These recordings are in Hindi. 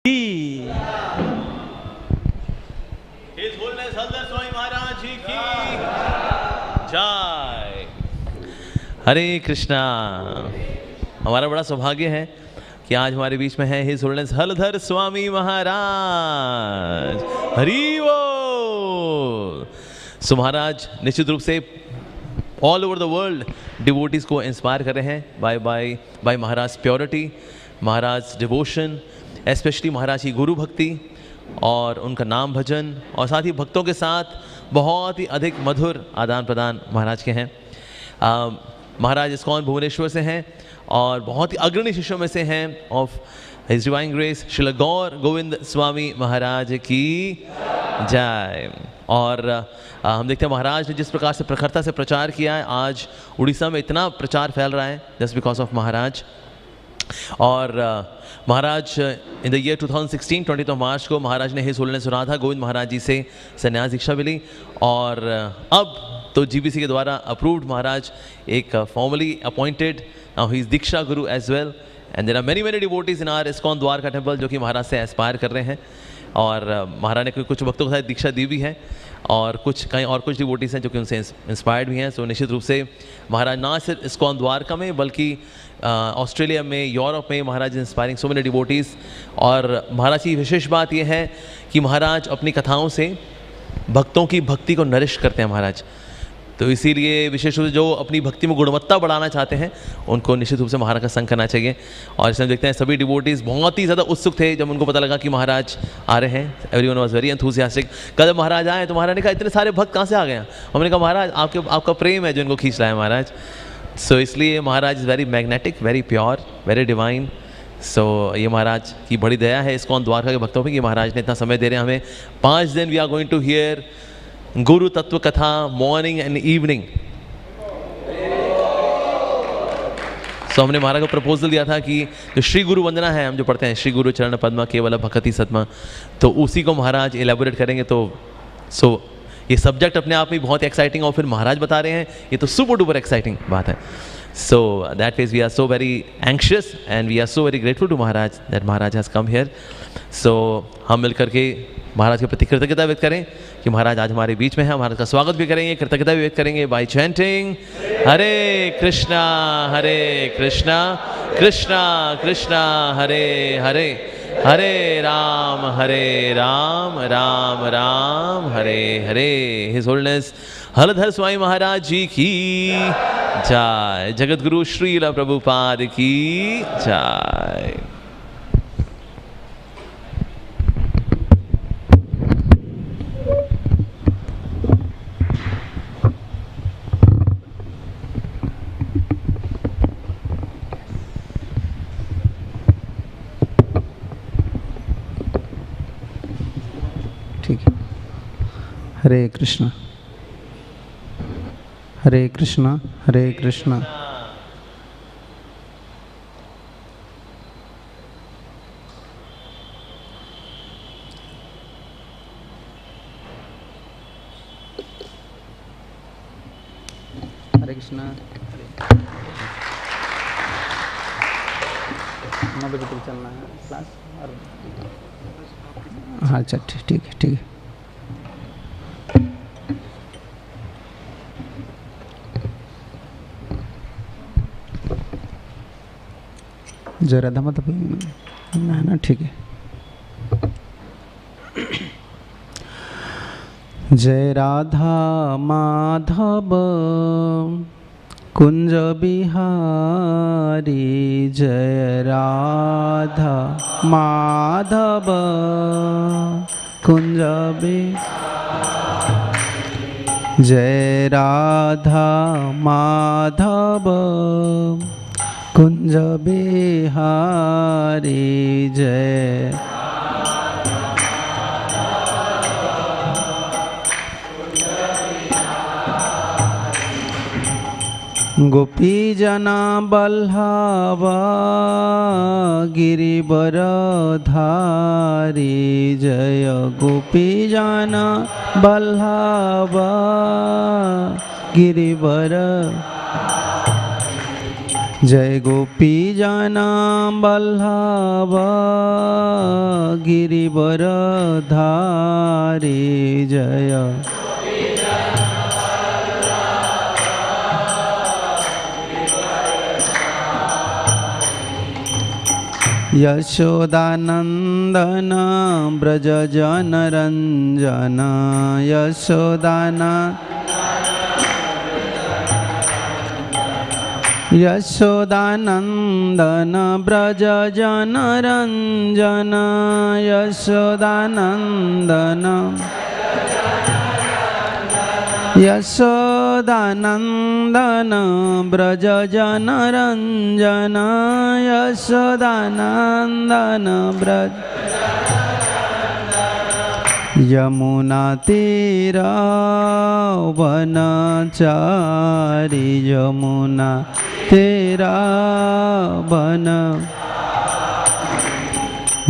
His Holiness हलधर स्वामी महाराज जी की जय। हरे कृष्णा। हमारा बड़ा सौभाग्य है कि आज हमारे बीच में है हिज होलिनेस हलधर स्वामी महाराज। हरि बोल। सो महाराज निश्चित रूप से all over the world devotees को इंस्पायर कर रहे हैं बाय महाराज प्योरिटी, महाराज डिवोशन, स्पेशली महाराज की गुरु भक्ति और उनका नाम भजन, और साथ ही भक्तों के साथ बहुत ही अधिक मधुर आदान प्रदान महाराज के हैं। महाराज इस्कॉन भुवनेश्वर से हैं और बहुत ही अग्रणी शिष्यों में से हैं of his divine grace Srila Gour Govind Swami Maharaj की जय। और हम देखते हैं महाराज ने जिस प्रकार से प्रखरता से प्रचार किया है, आज उड़ीसा में इतना प्रचार फैल रहा है जस्ट बिकॉज ऑफ महाराज। और महाराज इन द ईयर 2016 20 मार्च को महाराज ने हिज होलिनेस राधा गोविंद महाराज जी से संन्यास दीक्षा मिली, और अब तो जीबीसी के द्वारा अप्रूव्ड महाराज एक formally appointed, now he is diksha guru as well, and there are many devotees in our ISKCON Dwarka temple जो कि महाराज से एस्पायर कर रहे हैं। और महाराज ने कुछ भक्तों को दीक्षा दी भी है, और कुछ डिवोटीज हैं जो कि उनसे इंस्पायर्ड भी हैं। सो निश्चित रूप से महाराज ना सिर्फ इस्कॉन द्वारका में बल्कि ऑस्ट्रेलिया में, यूरोप में महाराज इंस्पायरिंग सो मेनी डिवोटीज़। और महाराज की विशेष बात यह है कि महाराज अपनी कथाओं से भक्तों की भक्ति को नरिश करते हैं महाराज। तो इसीलिए विशेष रूप से जो अपनी भक्ति में गुणवत्ता बढ़ाना चाहते हैं उनको निश्चित रूप से महाराज का संग करना चाहिए। और इसमें देखते हैं सभी डिवोटीज़ बहुत ही ज़्यादा उत्सुक थे जब उनको पता लगा कि महाराज आ रहे हैं। Everyone was very enthusiastic. कल महाराज आए तो महाराज ने कहा इतने सारे भक्त कहाँ से आ गए हैं? हमने कहा महाराज आपका प्रेम है जो इनको खींच रहा है महाराज। सो इसलिए Maharaj is very magnetic, very pure, very divine. So ये महाराज की बड़ी दया है इस्कॉन द्वारका के भक्तों पे कि महाराज ने इतना समय दे रहे हैं हमें। 5 दिन we are going to hear गुरु तत्व कथा मॉर्निंग एंड इवनिंग। सो हमने महाराज को प्रपोजल दिया था कि जो श्री गुरु वंदना है हम जो पढ़ते हैं, श्री गुरु चरण पद्मा केवल भक्ति सत्मा, तो उसी को महाराज एलेबोरेट करेंगे। तो सो ये सब्जेक्ट अपने आप में बहुत एक्साइटिंग, और फिर महाराज बता रहे हैं, ये तो सुपर डुपर एक्साइटिंग बात है। So that means we are so very anxious and we are so very grateful to Maharaj that Maharaj has come here. So हम मिलकर के महाराज के प्रति कृतज्ञता व्यक्त करें कि महाराज आज हमारे बीच में है। महाराज का स्वागत भी करेंगे, कृतज्ञता भी व्यक्त करेंगे by chanting Hare Krishna Krishna Krishna Hare Hare, Hare Ram Ram Ram Hare Hare. His holiness Haladhar Swami Maharaj ji की जय। जगतगुरु श्रील प्रभुपाद की जय। हरे कृष्णा हरे कृष्णा हरे कृष्णा। हरे कृष्णा। 9 बजे तक चलना है क्लास। हाँ अच्छा ठीक है। जय राधा माधव है ना, ठीक है। जय राधा माधव कुंज बिहारी, जय राधा माधव कुंज बिहारी, जय राधा माधव कुंज बिहारी, जय गोपी जना बल्लभा गिरिवरधारी, जय गोपी जना बल्लभा गिरिवर, जय गोपी जना बल्लभ गिरिवर धारी जय यशोदानंदन ब्रज जन रंजन यशोदानंदन ब्रज जन रंजन यशोदानंदन ब्रज जन रंजन यशोदानंदन ब्रज यमुना तीरा वनचारी यमुना तेरा बन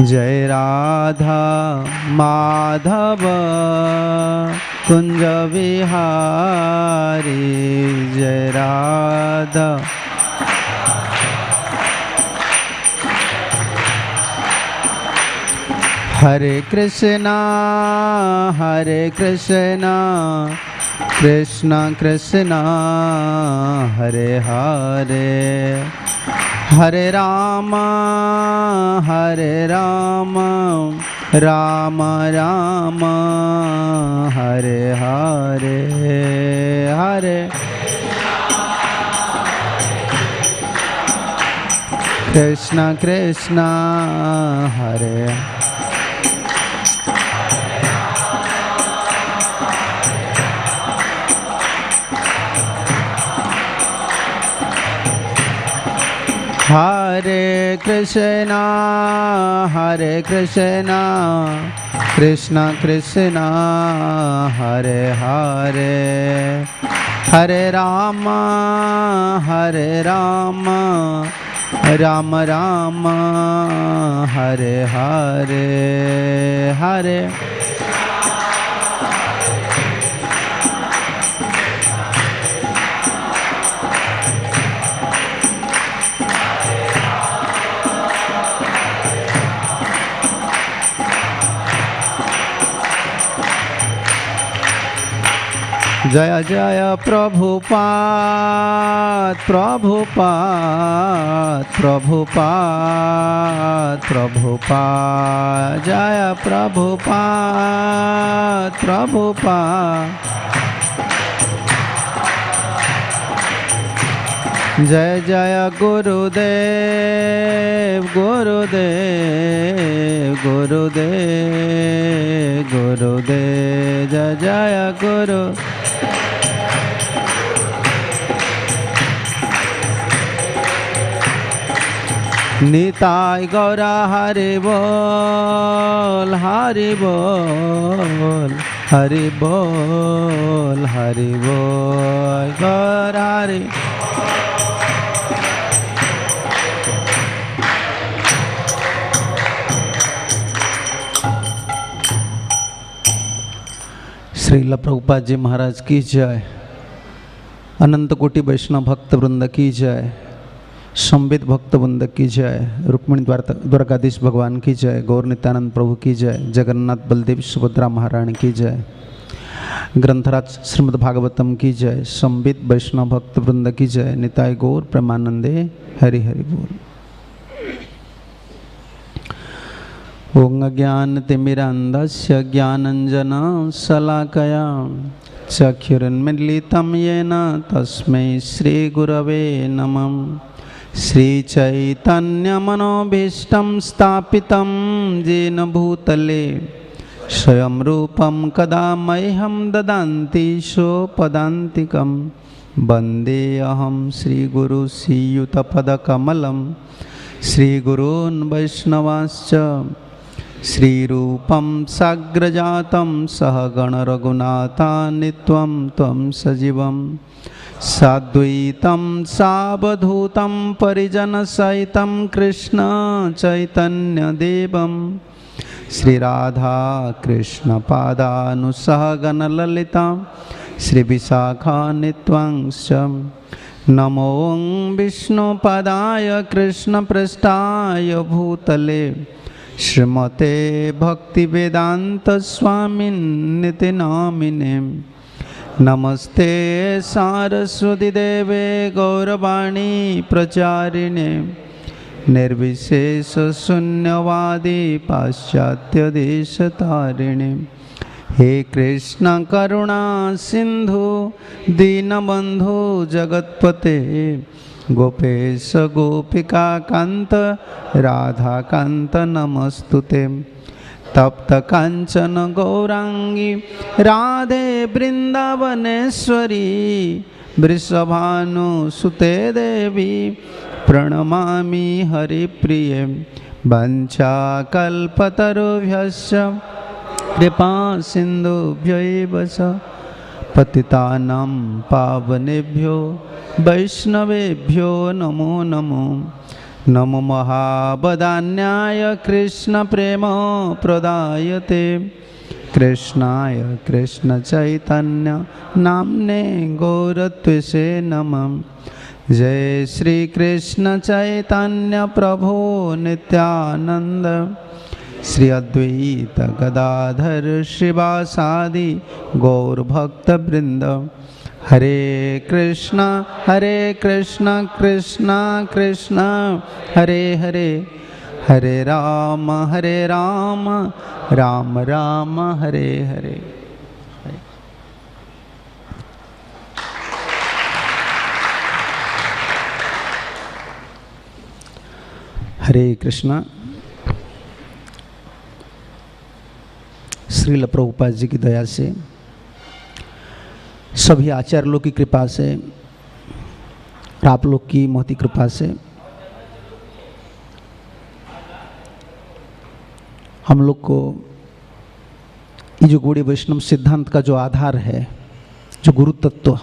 जय राधा माधव कुंज विहारी जय राधा हरे कृष्णा कृष्ण कृष्ण हरे हरे हरे राम राम राम हरे हरे हरे कृष्ण कृष्ण हरे हरे कृष्ण कृष्ण कृष्ण हरे हरे हरे राम राम राम हरे हरे हरे जय जय प्रभुपाद प्रभुपाद प्रभुपाद प्रभुपाद जय प्रभुपाद प्रभुपाद जय जय गुरुदेव गुरुदेव गुरुदेव गुरुदेव जय जय गुरु निताय गौरा हरि बोल हरि बोल हरि बोल हरि बोल गौरा हरि श्रील प्रभुपाद जी महाराज की जय। अनंत कोटि वैष्णव भक्त वृंद की जय। संबित भक्त वृंद की जय। रुक्मिणी द्वारकाधीश भगवान की जय। गौर नित्यानंद प्रभु की जय। जगन्नाथ बलदेव सुभद्रा महारानी की जय। ग्रंथराज श्रीमद् भागवतम की जय। संबित वैष्णव भक्त वृंद की जय। निताय गौर प्रेमानंदे हरि हरि बोल। ओं अज्ञानतिमिरान्धस्य ज्ञानञ्जना शलाकया चक्षुरुन्मीलितं येन तस्मै श्रीगुरवे नमः। श्रीचैतन्यमनोभीष्टं स्थापितं येन भूतले स्वयं रूपं कदा मह्यं ददान्ति सोपदान्तिकं। वन्देऽहं श्रीगुरु श्रीयुतपदकमलं श्रीगुरून् वैष्णवांश्च श्रीरूपं साग्रजातं सहगण रघुनाथान्वितं त्वं सजीवं साद्वैतं सावधूतं परिजनसहितं कृष्ण चैतन्यदेवं श्रीराधा कृष्णपादानुसहगणललिता श्रीविशाखान्वितांश्च नमो विष्णुपदाय कृष्णपृष्ठाय भूतले श्रीमते भक्तिवेदान्तस्वामिन्निति नामिने। नमस्ते सारस्वती देवे गौरवाणी प्रचारिणे निर्विशेष शून्यवादी पाश्चात्य देश तारिणे। हे कृष्ण करुणा सिंधु दीनबंधु जगतपते गोपेश गोपिका कांत राधा कांत नमस्तुते। तप्त कांचन गौरांगी राधे वृंदावनेश्वरी वृषभानुसुते देवी प्रणमामि हरिप्रिये। वंचाकल्पतरुभ्यश्च कृपा सिन्धुभ्यैव च पतितानां पावनेभ्यो वैष्णवेभ्यो नमो नमो। नमो महावदान्याय कृष्ण प्रेम प्रदायते कृष्णाय कृष्ण चैतन्य नाम्ने गौरत्वसे नमः। जय श्री कृष्ण चैतन्य प्रभो नित्यानंद श्री अद्वैत गदाधर श्रीवासादि गौर भक्त वृंद। हरे कृष्णा कृष्ण कृष्ण हरे हरे हरे राम राम राम हरे हरे। हरे कृष्णा। श्रील प्रभुपाद जी की दया से, सभी आचार्य लोग की कृपा से, आप लोग की महती कृपा से हम लोग को ये जो गौड़ीय वैष्णव सिद्धांत का जो आधार है, जो गुरु तत्व,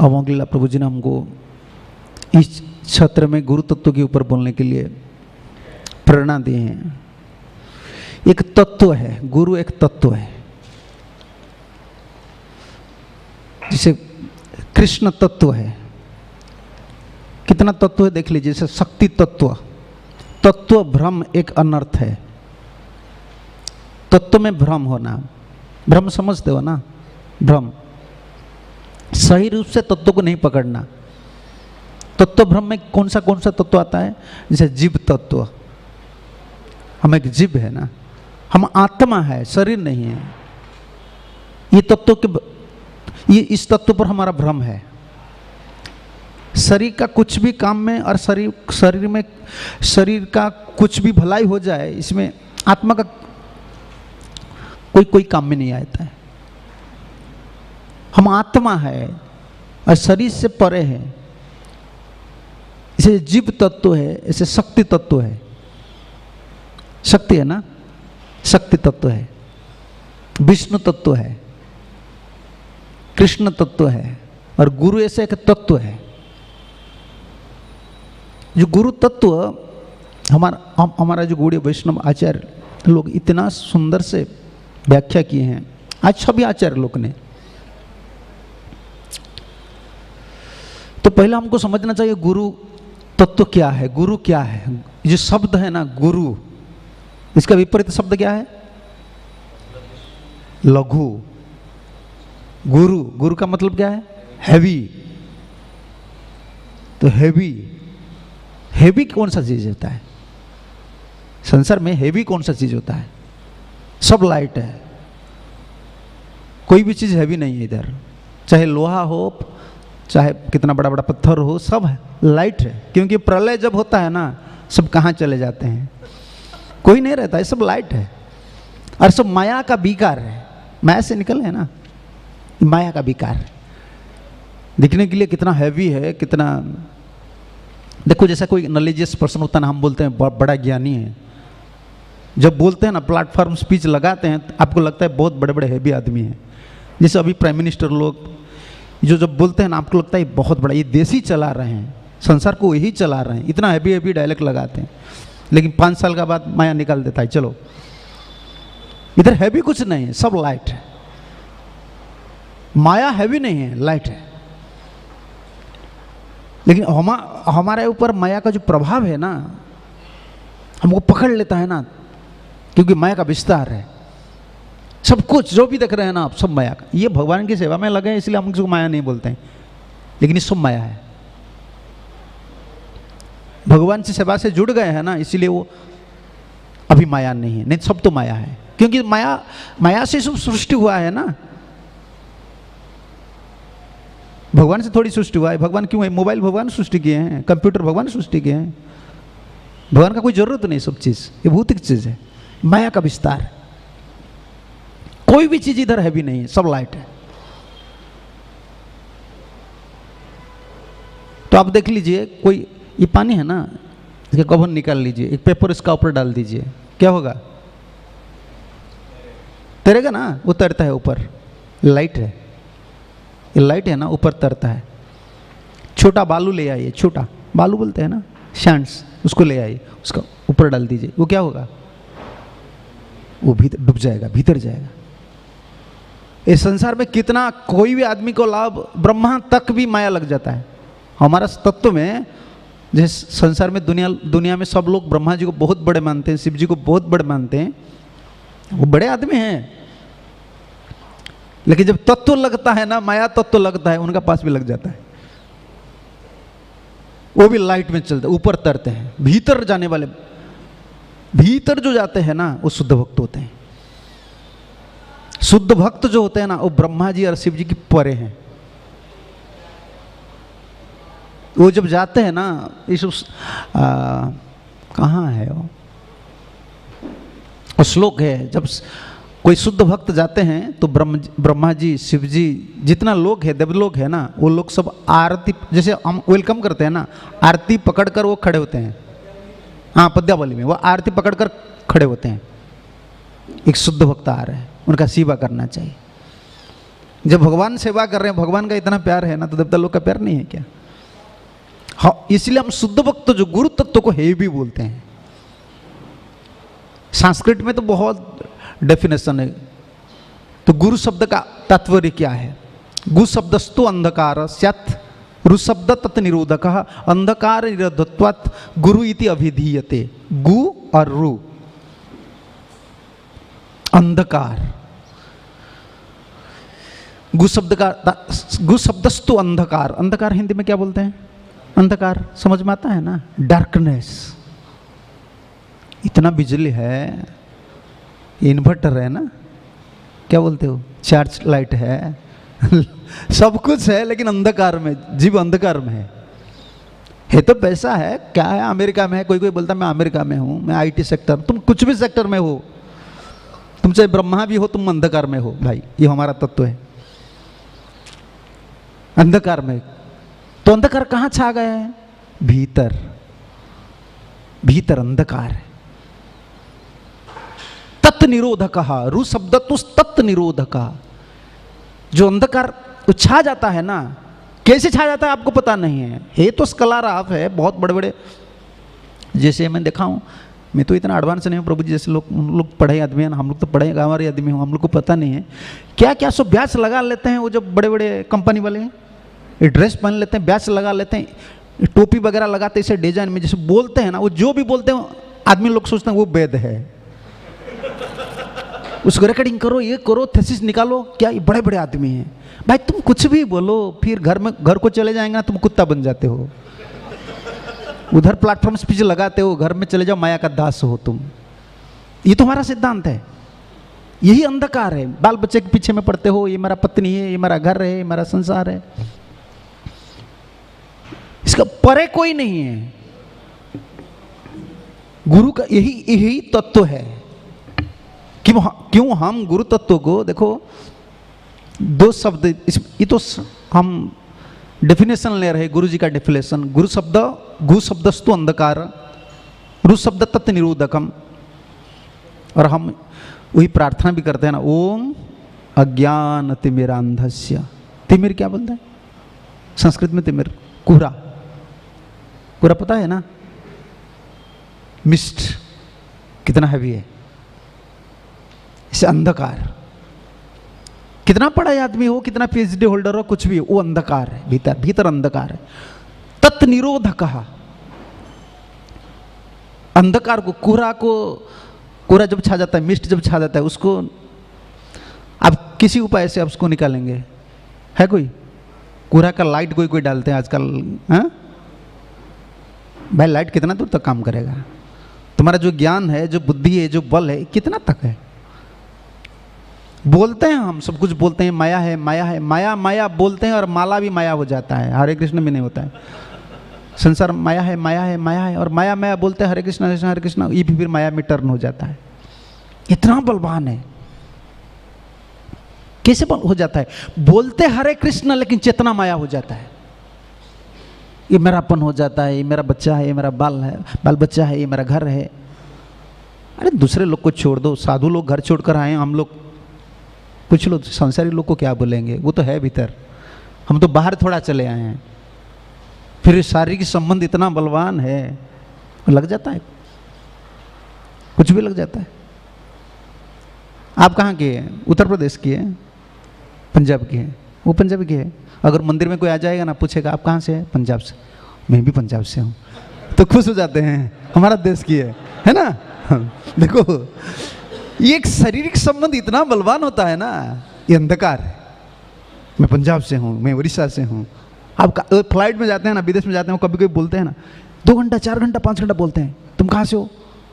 अवोंगलीला प्रभु जी ने हमको इस क्षेत्र में गुरु तत्व के ऊपर बोलने के लिए प्रेरणा दी है। एक तत्व है, गुरु एक तत्व है। जिसे कृष्ण तत्व है। कितना तत्व है देख लीजिए। जैसे शक्ति तत्व, तत्व भ्रम एक अनर्थ है। तत्व में भ्रम होना, भ्रम समझते हो ना, भ्रम सही रूप से तत्व को नहीं पकड़ना। तत्व भ्रम में कौन सा तत्व आता है? जैसे जीव तत्व, हम एक जीव है ना, हम आत्मा है, शरीर नहीं है। ये तत्व के, ये इस तत्व पर हमारा भ्रम है। शरीर का कुछ भी काम में और शरीर का कुछ भी भलाई हो जाए, इसमें आत्मा का कोई काम में नहीं आता है। हम आत्मा है और शरीर से परे है। इसे जीव तत्व है, इसे शक्ति तत्व है। शक्ति है ना, शक्ति तत्व है, विष्णु तत्व है, कृष्ण तत्व है, और गुरु ऐसे एक तत्व है। जो गुरु तत्व हमारा जो गौड़ीय वैष्णव आचार्य लोग इतना सुंदर से व्याख्या किए हैं, आज सभी आचार्य लोग ने। तो पहले हमको समझना चाहिए गुरु तत्व क्या है, गुरु क्या है। जो शब्द है ना गुरु, इसका विपरीत शब्द क्या है? लघु। गुरु का मतलब क्या है? हैवी। तो हैवी कौन सा चीज होता है संसार में? हैवी कौन सा चीज होता है? सब लाइट है, कोई भी चीज हैवी नहीं है इधर। चाहे लोहा हो, चाहे कितना बड़ा बड़ा पत्थर हो, सब है, लाइट है। क्योंकि प्रलय जब होता है ना, सब कहाँ चले जाते हैं, कोई नहीं रहता है, सब लाइट है। और सब माया का विकार है, माया से निकल है ना, माया का विकार। दिखने के लिए कितना हैवी है, कितना। देखो जैसा कोई नॉलेजियस पर्सन होता है ना, हम बोलते हैं बड़ा ज्ञानी है। जब बोलते हैं ना, प्लेटफॉर्म स्पीच लगाते हैं, आपको लगता है बहुत बड़े बड़े हैवी आदमी हैं। जैसे अभी प्राइम मिनिस्टर लोग जो जब बोलते हैं ना, आपको लगता है बहुत बड़ा, ये देश ही चला रहे हैं, संसार को यही चला रहे हैं। इतना हैवी डायलॉग लगाते हैं, लेकिन 5 साल का बाद माया निकाल देता है। चलो, इधर हैवी कुछ नहीं है, सब लाइट है। माया हैवी नहीं है, लाइट है। लेकिन हमारे ऊपर माया का जो प्रभाव है ना, हमको पकड़ लेता है ना, क्योंकि माया का विस्तार है। सब कुछ जो भी देख रहे हैं ना आप, सब माया का। ये भगवान की सेवा में लगे हैं, इसलिए हम उसको माया नहीं बोलते हैं, लेकिन ये सब माया है। भगवान की सेवा से जुड़ गए हैं ना, इसीलिए वो अभी माया नहीं है, नहीं सब तो माया है। क्योंकि माया से सब सृष्टि हुआ है ना, भगवान से थोड़ी सृष्टि हुआ है। भगवान क्यों है? मोबाइल भगवान सृष्टि किए हैं, कंप्यूटर भगवान सृष्टि किए हैं। भगवान का कोई जरूरत नहीं, सब चीज ये भौतिक चीज है, माया का विस्तार। कोई भी चीज इधर है भी नहीं है, सब लाइट है। तो आप देख लीजिए, कोई ये पानी है ना, इसका कवर निकाल लीजिए, एक पेपर इसका ऊपर डाल दीजिए, क्या होगा? तैरेगा ना, वो तैरता है ऊपर, लाइट है। ये लाइट है ना, ऊपर तरता है। छोटा बालू ले आइए, छोटा बालू बोलते हैं ना, सैंड्स, उसको ले आइए, उसका ऊपर डाल दीजिए, वो क्या होगा? वो भीतर डूब जाएगा, भीतर जाएगा। इस संसार में कितना कोई भी आदमी को लाभ, ब्रह्मा तक भी माया लग जाता है। हमारा तत्व में, जैसे संसार में दुनिया में सब लोग ब्रह्मा जी को बहुत बड़े मानते हैं, शिव जी को बहुत बड़े मानते हैं, वो बड़े आदमी हैं। लेकिन जब तत्व लगता है ना, माया तत्व लगता है, उनका पास भी लग जाता है। वो भी लाइट में चलते, ऊपर तरते हैं। भीतर जाने वाले, भीतर जो जाते हैं ना, वो शुद्ध भक्त होते हैं। शुद्ध भक्त जो होते हैं ना, वो ब्रह्मा जी और शिव जी की परे हैं। वो जब जाते हैं ना, इस कहाँ है वो श्लोक है, जब कोई शुद्ध भक्त जाते हैं तो ब्रह्मा जी, शिव जी, जितना लोग है, देवलोक है ना, वो लोग सब आरती, जैसे हम वेलकम करते हैं ना, आरती पकड़कर वो खड़े होते हैं। हाँ, पद्यावली में वो आरती पकड़कर खड़े होते हैं। एक शुद्ध भक्त आ रहे हैं, उनका सेवा करना चाहिए। जब भगवान सेवा कर रहे हैं, भगवान का इतना प्यार है ना, तो देवता लोग का प्यार नहीं है क्या? हाँ, इसलिए हम शुद्ध भक्त जो गुरु तत्व को हे भी बोलते हैं। संस्कृत में तो बहुत डेफिनेशन है। तो गुरु शब्द का तात्पर्य क्या है? गु शब्दस्तु अंधकार स्यात्, रु शब्द तत् निरोधक, अंधकार निरोधत्वात् गुरु इति अभिधीयते। गु और रु, अंधकार। गु शब्दस्तु अंधकार, अंधकार हिंदी में क्या बोलते हैं? अंधकार समझ में आता है ना, डार्कनेस। इतना बिजली है, इन्वर्टर है ना, क्या बोलते हो, चार्ज लाइट है सब कुछ है, लेकिन अंधकार में, जीव अंधकार में है तो पैसा है, क्या है, अमेरिका में है। कोई बोलता मैं अमेरिका में हूँ, मैं आईटी सेक्टर, तुम कुछ भी सेक्टर में हो, तुम चाहे ब्रह्मा भी हो, तुम अंधकार में हो भाई। ये हमारा तत्व है, अंधकार में। तो अंधकार कहाँ छा गया है? भीतर, भीतर अंधकार है। तत् निरोधक, रु शब्द तो तत् निरोधक। जो अंधकार छा जाता है ना, कैसे छा जाता है आपको पता नहीं है। तो स्कॉलर आप है, बहुत बड़े बड़े, जैसे मैं देखा हूँ, मैं तो इतना एडवांस नहीं हूँ प्रभु जी, जैसे लोग पढ़े आदमी हैं, हम लोग तो पढ़े हमारे आदमी हो, हम लोग को पता नहीं है क्या क्या सब ब्याज लगा लेते हैं। वो जो बड़े बड़े कंपनी वाले हैं, ये ड्रेस पहन लेते हैं, ब्याज लगा लेते हैं, टोपी वगैरह लगाते हैं, इसे डिजाइन में जैसे बोलते हैं ना, वो जो भी बोलते हैं आदमी लोग सोचते हैं वो वेद है। उसको रिकॉर्डिंग करो, ये करो, थीसिस निकालो, क्या ये बड़े बड़े आदमी हैं भाई। तुम कुछ भी बोलो, फिर घर को चले जाएंगे ना, तुम कुत्ता बन जाते हो। उधर प्लेटफॉर्म स्पीच लगाते हो, घर में चले जाओ, माया का दास हो तुम। ये तुम्हारा सिद्धांत है, यही अंधकार है। बाल बच्चे के पीछे में पड़ते हो, ये मेरा पत्नी है, ये मेरा घर है, ये मेरा संसार है, इसका परे कोई नहीं है। गुरु का यही तत्व है। क्यों हम गुरु तत्व को देखो, दो शब्द, ये तो हम डेफिनेशन ले रहे, गुरु जी का डेफिनेशन। गुरु शब्द, गु शब्दस्तु अंधकार, रु शब्द तत् निरोधकम। और हम वही प्रार्थना भी करते हैं ना, ओम अज्ञान तिमिरांधस्य। तिमिर क्या बोलता है संस्कृत में? तिमिर, कोहरा। कोहरा पता है ना, मिस्ट कितना हैवी है, इसे अंधकार। कितना पढ़ा आदमी हो, कितना पीएचडी होल्डर हो, कुछ भी हो, वो अंधकार है, भीतर भीतर अंधकार है। तत् निरोध कहा, अंधकार को, कोहरा जब छा जाता है, मिस्ट जब छा जाता है, उसको आप किसी उपाय से आप उसको निकालेंगे? है कोई? कोहरा का लाइट कोई डालते हैं आजकल, हाँ भाई, लाइट कितना दूर तक काम करेगा? तुम्हारा जो ज्ञान है, जो बुद्धि है, जो बल है, कितना तक है? बोलते हैं हम सब कुछ, बोलते हैं माया है, माया है, माया माया बोलते हैं, और माला भी माया हो जाता है, हरे कृष्ण भी नहीं होता है। संसार माया है, माया है, माया है, और माया माया बोलते हैं, हरे कृष्ण, ये भी फिर माया में टर्न हो जाता है। इतना बलवान है, कैसे हो जाता है? बोलते हरे कृष्ण, लेकिन चेतना माया हो जाता है। ये मेरापन हो जाता है, ये मेरा बच्चा है, ये मेरा बाल बच्चा है, ये मेरा घर है। अरे दूसरे लोग को छोड़ दो, साधु लोग घर छोड़कर आए, हम लोग पूछ लो संसारी लोग को क्या बोलेंगे? वो तो है भीतर, हम तो बाहर थोड़ा चले आए हैं। फिर शारीरिक संबंध इतना बलवान है, लग जाता है, कुछ भी लग जाता है। आप कहाँ के हैं? उत्तर प्रदेश की है, पंजाब की है, वो पंजाबी की है। अगर मंदिर में कोई आ जाएगा ना, पूछेगा आप कहाँ से हैं? पंजाब से। मैं भी पंजाब से हूँ, तो खुश हो जाते हैं, हमारा देश की है ना। देखो, ये एक शारीरिक संबंध इतना बलवान होता है ना, ये अंधकार है। मैं पंजाब से हूँ, मैं उड़ीसा से हूँ। आप फ्लाइट में जाते हैं ना, विदेश में जाते हैं, कभी कभी बोलते हैं ना, 2 घंटा 4 घंटा 5 घंटा बोलते हैं, तुम कहाँ से हो?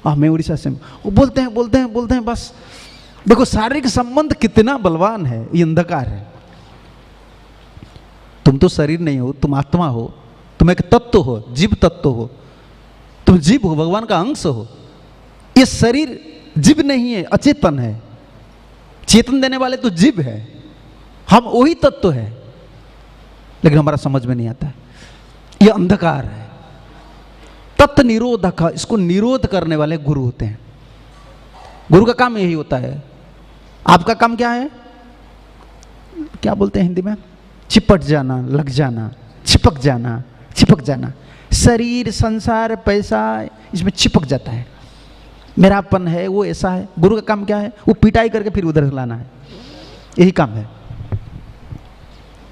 मैं उड़ीसा से हूँ। वो बोलते हैं बस। देखो शारीरिक संबंध कितना बलवान है, ये अंधकार है। तुम तो शरीर नहीं हो, तुम आत्मा हो, तुम एक तत्व हो, जीव तत्व हो, तुम जीव हो, भगवान का अंश हो। ये शरीर जीव नहीं है, अचेतन है। चेतन देने वाले तो जीव है, हम वही तत्व है, लेकिन हमारा समझ में नहीं आता है। ये अंधकार है। तत् निरोधक, इसको निरोध करने वाले गुरु होते हैं। गुरु का काम यही होता है। आपका काम क्या है? क्या बोलते हैं हिंदी में? चिपट जाना, लग जाना, चिपक जाना। शरीर, संसार, पैसा, इसमें चिपक जाता है, मेरापन है, वो ऐसा है। गुरु का काम क्या है? वो पिटाई करके फिर उधर लाना है, यही काम है।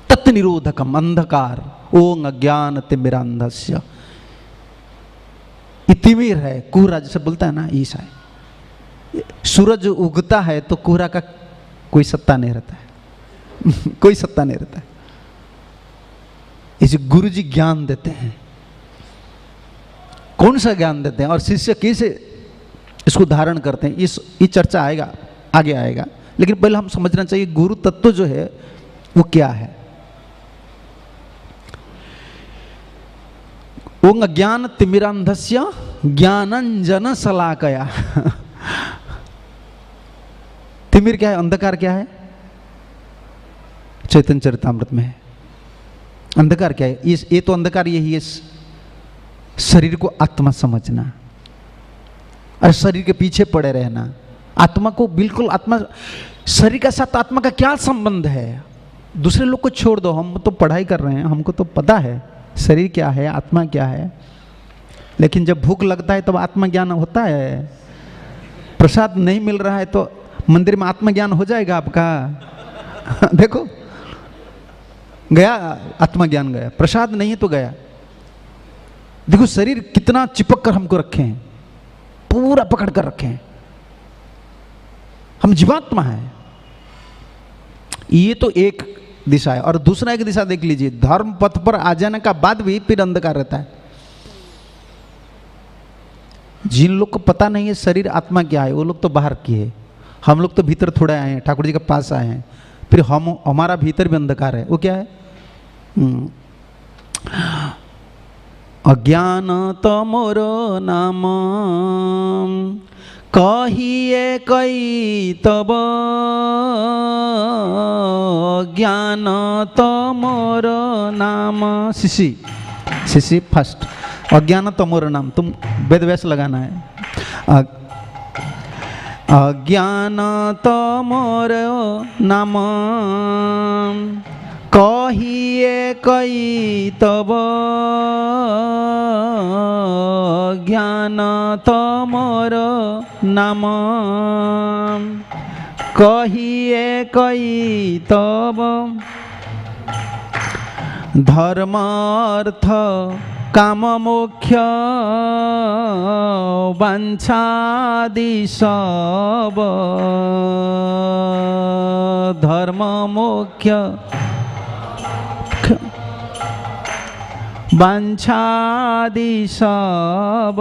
तत् निरोधकम, अंधकार, ओंग अज्ञान तिमिरांधस्य। तिमिर है, कोहरा जैसे बोलता है ना, ईसा है। सूरज उगता है तो कोहरा का कोई सत्ता नहीं रहता है। कोई सत्ता नहीं रहता है। इसे गुरु जी ज्ञान देते हैं। कौन सा ज्ञान देते हैं और शिष्य कैसे इसको धारण करते हैं, ये चर्चा आएगा, आगे आएगा। लेकिन पहले हम समझना चाहिए गुरु तत्व जो है वो क्या है। ओंग ज्ञान तिमिरांधस्य ज्ञानंजन शलाकया। तिमिर क्या है? अंधकार क्या है? चैतन्य चरितामृत में है। अंधकार क्या है? ये तो अंधकार यही है, शरीर को आत्मा समझना और शरीर के पीछे पड़े रहना। आत्मा को बिल्कुल, आत्मा शरीर के साथ आत्मा का क्या संबंध है? दूसरे लोग को छोड़ दो, हम तो पढ़ाई कर रहे हैं, हमको तो पता है शरीर क्या है, आत्मा क्या है। लेकिन जब भूख लगता है तब आत्मज्ञान होता है। प्रसाद नहीं मिल रहा है तो मंदिर में आत्मज्ञान हो जाएगा आपका। देखो, गया आत्मज्ञान, गया। प्रसाद नहीं है तो गया। देखो शरीर कितना चिपक कर हमको रखे हैं, पूरा पकड़ कर रखे हैं। हम जीवात्मा है। ये तो एक दिशा है। और दूसरा एक दिशा देख लीजिए, धर्म पथ पर आ जाने का बाद भी फिर अंधकार रहता है। जिन लोग को पता नहीं है शरीर आत्मा क्या है, वो लोग तो बाहर की है। हम लोग तो भीतर थोड़ा आए हैं, ठाकुर जी के पास आए हैं, फिर हमारा भीतर भी अंधकार है। वो क्या है? अज्ञान तमोर नाम कहिए कई तब, ज्ञान तमोर नाम। शिशी फर्स्ट, अज्ञान तमोर नाम। तुम वेद व्यास लगाना है। अज्ञान तमोर नाम कहिए कई तब, ज्ञान तमोर नाम कहिए कई तब धर्म अर्थ काम मोक्ष वांछादि सब धर्म मोक्ष वांछादि सब।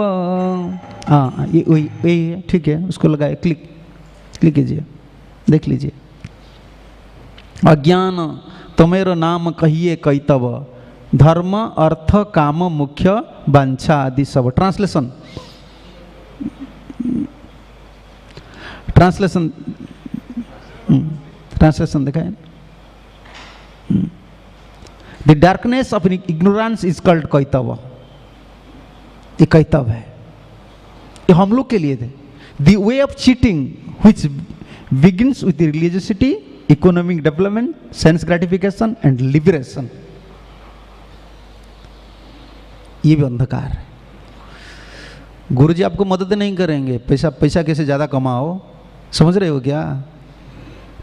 हाँ ये वही है, ठीक है, उसको लगाए, क्लिक कीजिए, देख लीजिए। अज्ञान तमेरो नाम कहिए कैतव धर्म अर्थ काम मुख्य वांछा आदि सब। ट्रांसलेशन दिखाए। The darkness of ignorance is called कैतव। ये कैतव है, ये हम लोग के लिए थे। The way of cheating which begins with religiosity, economic development, sense gratification and liberation। ये भी अंधकार है। गुरुजी आपको मदद नहीं करेंगे, पैसा कैसे ज़्यादा कमाओ, समझ रहे हो क्या?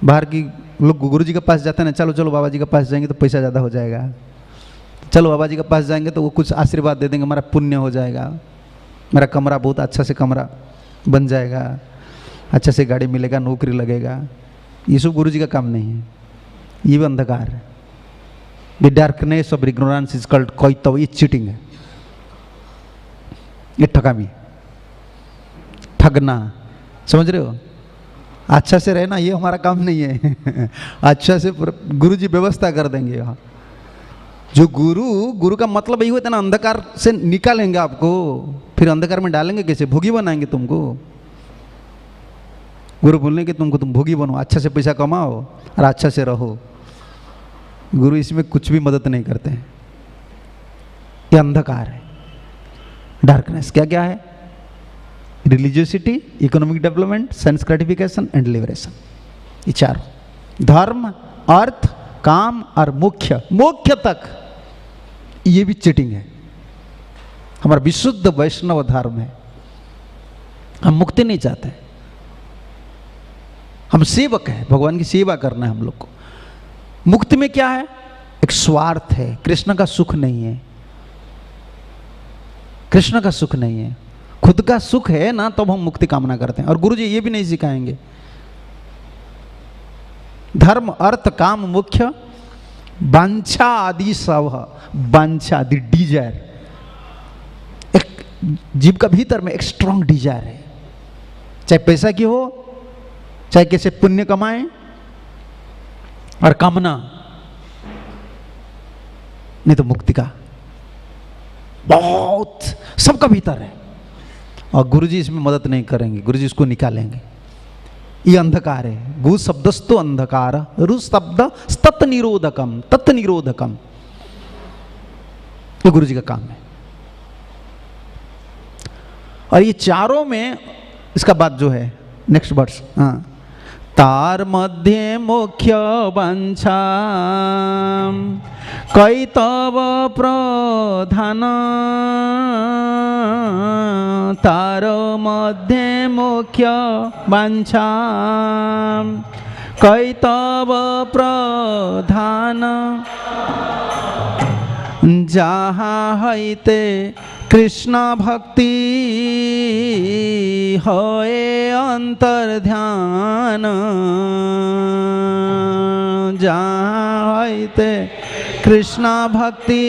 बाहर की लोग गुरुजी के पास जाते हैं ना, चलो बाबा जी के पास जाएंगे तो पैसा ज़्यादा हो जाएगा, चलो बाबा जी के पास जाएंगे तो वो कुछ आशीर्वाद दे देंगे, हमारा पुण्य हो जाएगा, मेरा कमरा बहुत अच्छा से कमरा बन जाएगा, अच्छा से गाड़ी मिलेगा, नौकरी लगेगा। ये सब गुरु जी का काम नहीं है, ये भी अंधकार है। The darkness of ignorance is called कैतव। ये चीटिंग है, ये ठगामी, ठगना, समझ रहे हो? अच्छा से रहना ये हमारा काम नहीं है। अच्छा से गुरु जी व्यवस्था कर देंगे। यहाँ जो गुरु का मतलब यही होता है ना, अंधकार से निकालेंगे आपको, फिर अंधकार में डालेंगे कैसे? भोगी बनाएंगे तुमको। गुरु बोलने के तुम भोगी बनो, अच्छा से पैसा कमाओ और अच्छा से रहो। गुरु इसमें कुछ भी मदद नहीं करते हैं। ये अंधकार है, डार्कनेस। क्या क्या है? Religiosity, economic development, sense gratification and liberation. ये चारों, धर्म अर्थ काम और मोक्ष तक, ये भी चीटिंग है। हमारा विशुद्ध वैष्णव धर्म है, हम मुक्ति नहीं चाहते, हम सेवक हैं, भगवान की सेवा करना है हम लोग को। मुक्ति में क्या है? एक स्वार्थ है, कृष्ण का सुख नहीं है, कृष्ण का सुख नहीं है, खुद का सुख है ना, तब हम मुक्ति कामना करते हैं। और गुरु जी ये भी नहीं सिखाएंगे। धर्म अर्थ काम मुख्य वांछा आदि सब। वांछा द डिजायर, एक जीव का भीतर में एक स्ट्रॉन्ग डिजायर है, चाहे पैसा की हो, चाहे कैसे पुण्य कमाएं, और कामना, नहीं तो मुक्ति का बहुत सबका भीतर है। और गुरुजी इसमें मदद नहीं करेंगे, गुरुजी इसको निकालेंगे। ये अंधकार है। गु शब्दस्तु अंधकार, रु शब्द तत् निरोधकम, ये गुरुजी का काम है। और ये चारों में इसका बात जो है, नेक्स्ट वर्ड्स, हाँ, तार मध्य मुख्य वांछा कैतव प्रधान, तार मध्य मुख्य वांछा कैतव प्रधान, जहाँ हैते कृष्ण भक्ति होए अंतर ध्यान, जहाँ हैते कृष्ण भक्ति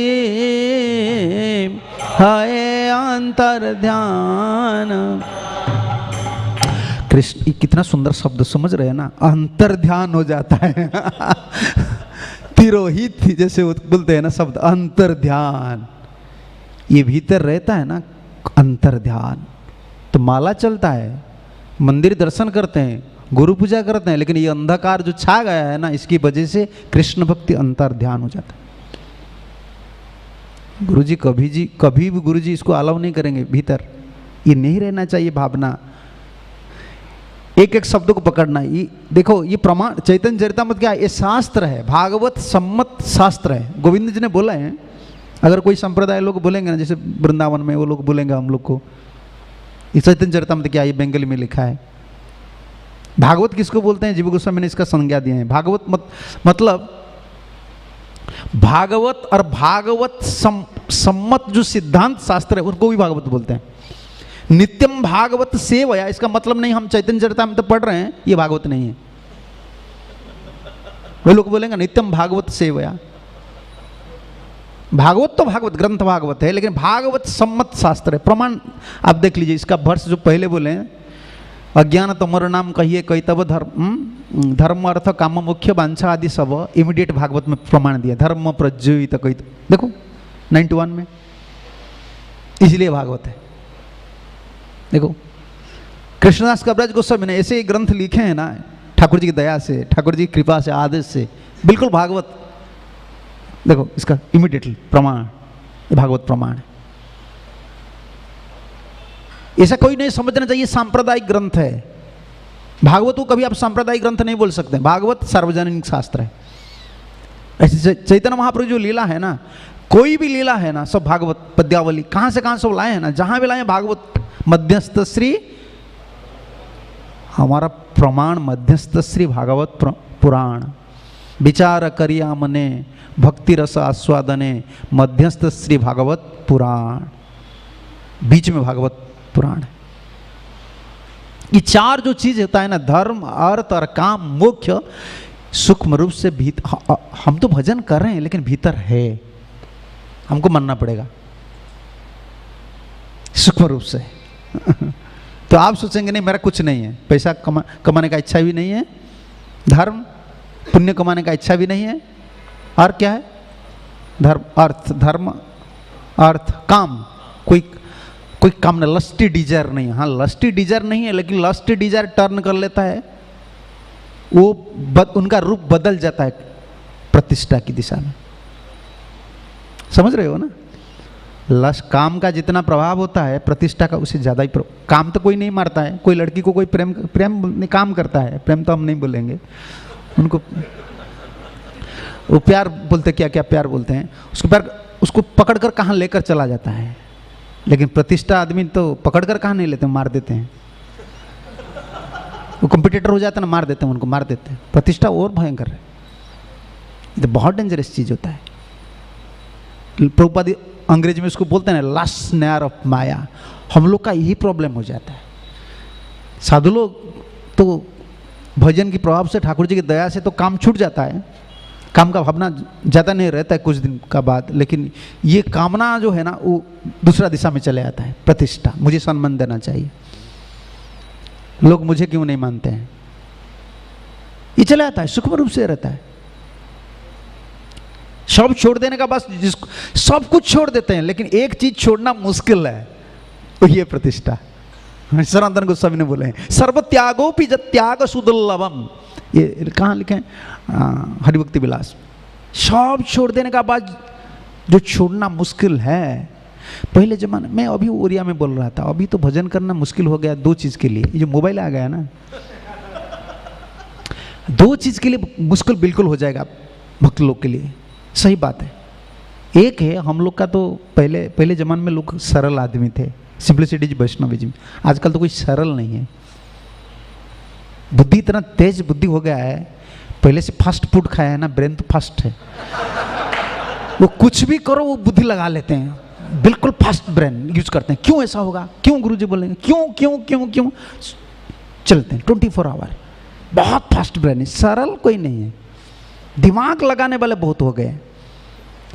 होए अंतर ध्यान। कृष्ण, ये कितना सुंदर शब्द, समझ रहे हैं ना? अंतर ध्यान हो जाता है। तिरोहित जैसे बोलते हैं ना शब्द, अंतर ध्यान, ये भीतर रहता है ना अंतर ध्यान। तो माला चलता है, मंदिर दर्शन करते हैं, गुरु पूजा करते हैं, लेकिन ये अंधकार जो छा गया है ना, इसकी वजह से कृष्ण भक्ति अंतर ध्यान हो जाता है। गुरुजी कभी भी गुरुजी इसको अलाउ नहीं करेंगे भीतर, ये नहीं रहना चाहिए भावना। एक एक शब्द को पकड़ना। ये देखो, ये प्रमाण चैतन्य चरितामृत क्या है? ये शास्त्र है, भागवत सम्मत शास्त्र है। गोविंद जी ने बोला है, अगर कोई संप्रदाय लोग बोलेंगे ना, जैसे वृंदावन में वो लोग बोलेंगे हम लोग को, ये चैतन्य चरितामृत क्या है? ये बंगाली में लिखा है, भागवत किसको बोलते हैं? जीव गोस्वामी ने इसका संज्ञा दिए हैं। भागवत मतलब भागवत और भागवत सम्मत जो सिद्धांत शास्त्र है उनको भी भागवत बोलते हैं। नित्यम भागवत सेवया, इसका मतलब नहीं हम चैतन्य चरितामृत पढ़ रहे हैं ये भागवत नहीं है। वे लोग बोलेंगे नित्यम भागवत सेवया, भागवत तो भागवत ग्रंथ भागवत है, लेकिन भागवत सम्मत शास्त्र है। प्रमाण आप देख लीजिए, इसका वर्ष जो पहले बोले हैं, अज्ञान तमर नाम कहिए कई तब धर्म अर्थ काम मुख्य वांछा आदि सब इमीडिएट भागवत में प्रमाण दिया। धर्म प्रज्वलित कई, देखो 91 में, इसलिए भागवत है। देखो कृष्णदास कविराज गोस्वामी ने ऐसे ग्रंथ लिखे हैं ना, ठाकुर जी की दया से, ठाकुर जी की कृपा से, आदेश से, बिल्कुल भागवत। देखो इसका इमीडिएटली प्रमाण, ये भागवत प्रमाण है। ऐसा कोई नहीं समझना चाहिए सांप्रदायिक ग्रंथ है। भागवत को कभी आप सांप्रदायिक ग्रंथ नहीं बोल सकते। भागवत सार्वजनिक शास्त्र है। ऐसे चैतन्य महाप्रभु जो लीला है ना, कोई भी लीला है ना, सब भागवत पद्यावली कहां से कहां सब लाए हैं ना, जहां भी लाए भागवत। मध्यस्थ श्री हमारा प्रमाण, मध्यस्थ श्री भागवत पुराण। विचार करिया मने भक्ति रस आस्वादने, मध्यस्थ श्री भागवत पुराण। बीच में भागवत पुराण। ये चार जो चीज होता है ना, धर्म अर्थ और काम, मुख्य सूक्ष्म रूप से भीतर। हम तो भजन कर रहे हैं लेकिन भीतर है, हमको मानना पड़ेगा सूक्ष्म रूप से। तो आप सोचेंगे नहीं मेरा कुछ नहीं है, पैसा कमाने का इच्छा भी नहीं है, धर्म पुण्य कमाने का इच्छा भी नहीं है, और क्या है? धर्म अर्थ काम, कोई काम नहीं, लस्टी डिजायर नहीं है। हाँ लस्टी डिजायर नहीं है, लेकिन लस्टी डिजायर टर्न कर लेता है, वो उनका रूप बदल जाता है प्रतिष्ठा की दिशा में। समझ रहे हो ना? काम का जितना प्रभाव होता है प्रतिष्ठा का उससे ज़्यादा ही काम तो कोई नहीं मारता है। कोई लड़की को कोई प्रेम काम करता है, प्रेम तो हम नहीं बोलेंगे उनको, वो प्यार बोलते, क्या क्या प्यार बोलते हैं उसको पकड़कर कहाँ लेकर चला जाता है। लेकिन प्रतिष्ठा आदमी तो पकड़कर कहाँ नहीं लेते, मार देते हैं। वो कॉम्पिटिटर हो जाता है ना, मार देते हैं उनको, मार देते हैं। प्रतिष्ठा और भयंकर है, ये तो बहुत डेंजरस चीज होता है। प्रभुपाद अंग्रेजी में उसको बोलते हैं लास्ट स्नेयर ऑफ माया। हम लोग का यही प्रॉब्लम हो जाता है। साधु लोग तो भजन के प्रभाव से, ठाकुर जी की दया से तो काम छूट जाता है, काम का भावना ज़्यादा नहीं रहता है कुछ दिन का बाद, लेकिन ये कामना जो है ना वो दूसरा दिशा में चले आता है। प्रतिष्ठा, मुझे सम्मान देना चाहिए, लोग मुझे क्यों नहीं मानते हैं, ये चले आता है, सूक्ष्म रूप से रहता है। सब छोड़ देने का बस, सब कुछ छोड़ देते हैं, लेकिन एक चीज छोड़ना मुश्किल है, तो ये प्रतिष्ठा। सनातन गोस्वामी ने बोले हैं सर्व त्यागोपि त्याग सुदुर्लभम, ये कहाँ लिखे हैं? हरिभक्ति विलास। सब छोड़ देने का बाद जो छोड़ना मुश्किल है, पहले जमाने में, अभी ओरिया में बोल रहा था, अभी तो भजन करना मुश्किल हो गया दो चीज के लिए, ये जो मोबाइल आ गया ना, दो चीज के लिए मुश्किल बिल्कुल हो जाएगा भक्त लोग के लिए। सही बात है। एक है हम लोग का तो पहले जमाने में लोग सरल आदमी थे, सिंप्लिसिटी वैष्णविज्म। आजकल तो कोई सरल नहीं है, बुद्धि इतना तेज बुद्धि हो गया है, पहले से फास्ट फूड खाया है ना, ब्रेन तो फास्ट है, वो कुछ भी करो वो बुद्धि लगा लेते हैं, बिल्कुल फास्ट ब्रेन यूज करते हैं। क्यों ऐसा होगा, क्यों गुरुजी बोलेंगे, क्यों क्यों क्यों क्यों चलते हैं 24 आवर, बहुत फास्ट ब्रेन है, सरल कोई नहीं है। दिमाग लगाने वाले बहुत हो गए।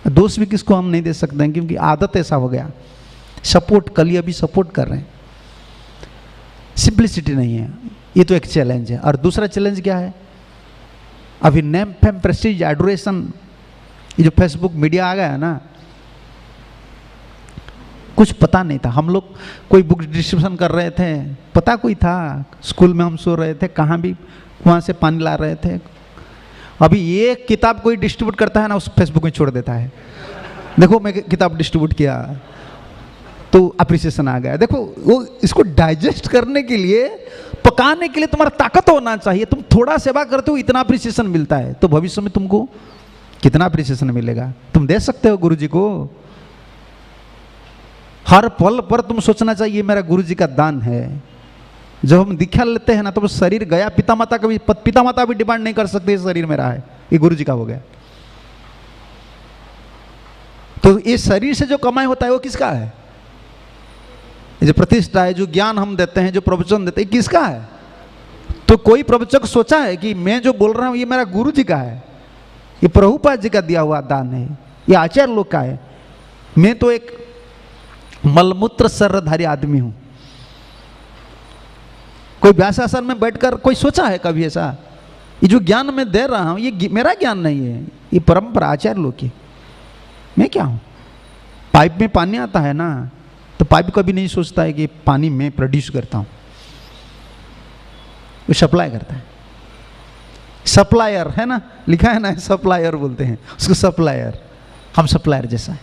दोष भी किसको हम नहीं दे सकते हैं, क्योंकि आदत ऐसा हो गया। सपोर्ट कल अभी सपोर्ट कर रहे हैं, सिंप्लिसिटी नहीं है, ये तो एक चैलेंज है। और दूसरा चैलेंज क्या है, अभी नेम फेम प्रेस्टीज एडोरेशन, ये जो फेसबुक मीडिया आ गया है ना, कुछ पता नहीं था। हम लोग कोई बुक डिस्ट्रीब्यूशन कर रहे थे, पता कोई था, स्कूल में हम सो रहे थे, कहाँ भी वहाँ से पानी ला रहे थे। अभी ये किताब कोई डिस्ट्रीब्यूट करता है ना, उस फेसबुक में छोड़ देता है, देखो मैं किताब डिस्ट्रीब्यूट किया, तो अप्रिसिएशन आ गया। देखो वो इसको डाइजेस्ट करने के लिए, पकाने के लिए तुम्हारा ताकत होना चाहिए। तुम थोड़ा सेवा करते हो, इतना अप्रिसिएशन मिलता है, तो भविष्य में तुमको कितना अप्रिसिएशन मिलेगा, तुम दे सकते हो गुरुजी को। हर पल पर तुम सोचना चाहिए मेरा गुरुजी का दान है, जब हम दीक्षा लेते हैं ना तो वो शरीर गया, पिता माता का भी, पिता माता भी डिमांड नहीं कर सकते ये शरीर मेरा है, ये गुरु जी का हो गया। तो ये शरीर से जो कमाई होता है वो किसका है? जो प्रतिष्ठा है, जो ज्ञान हम देते हैं, जो प्रवचन देते हैं, किसका है? तो कोई प्रवचक सोचा है कि मैं जो बोल रहा हूं ये मेरा गुरु जी का है, ये प्रभुपाद जी का दिया हुआ दान है, ये आचार्य लोग का है, मैं तो एक मलमूत्र शरीरधारी आदमी हूं। कोई व्यासासन में बैठकर कोई सोचा है कभी ऐसा? ये जो ज्ञान मैं दे रहा हूं ये मेरा ज्ञान नहीं है, ये परंपरा आचार्य लोग की। मैं क्या हूं? पाइप में पानी आता है ना, तो पाइप कभी नहीं सोचता है कि पानी मैं प्रोड्यूस करता हूं, वो सप्लाई करता है। सप्लायर है ना, लिखा है ना, सप्लायर बोलते हैं उसको, सप्लायर। हम सप्लायर जैसा है।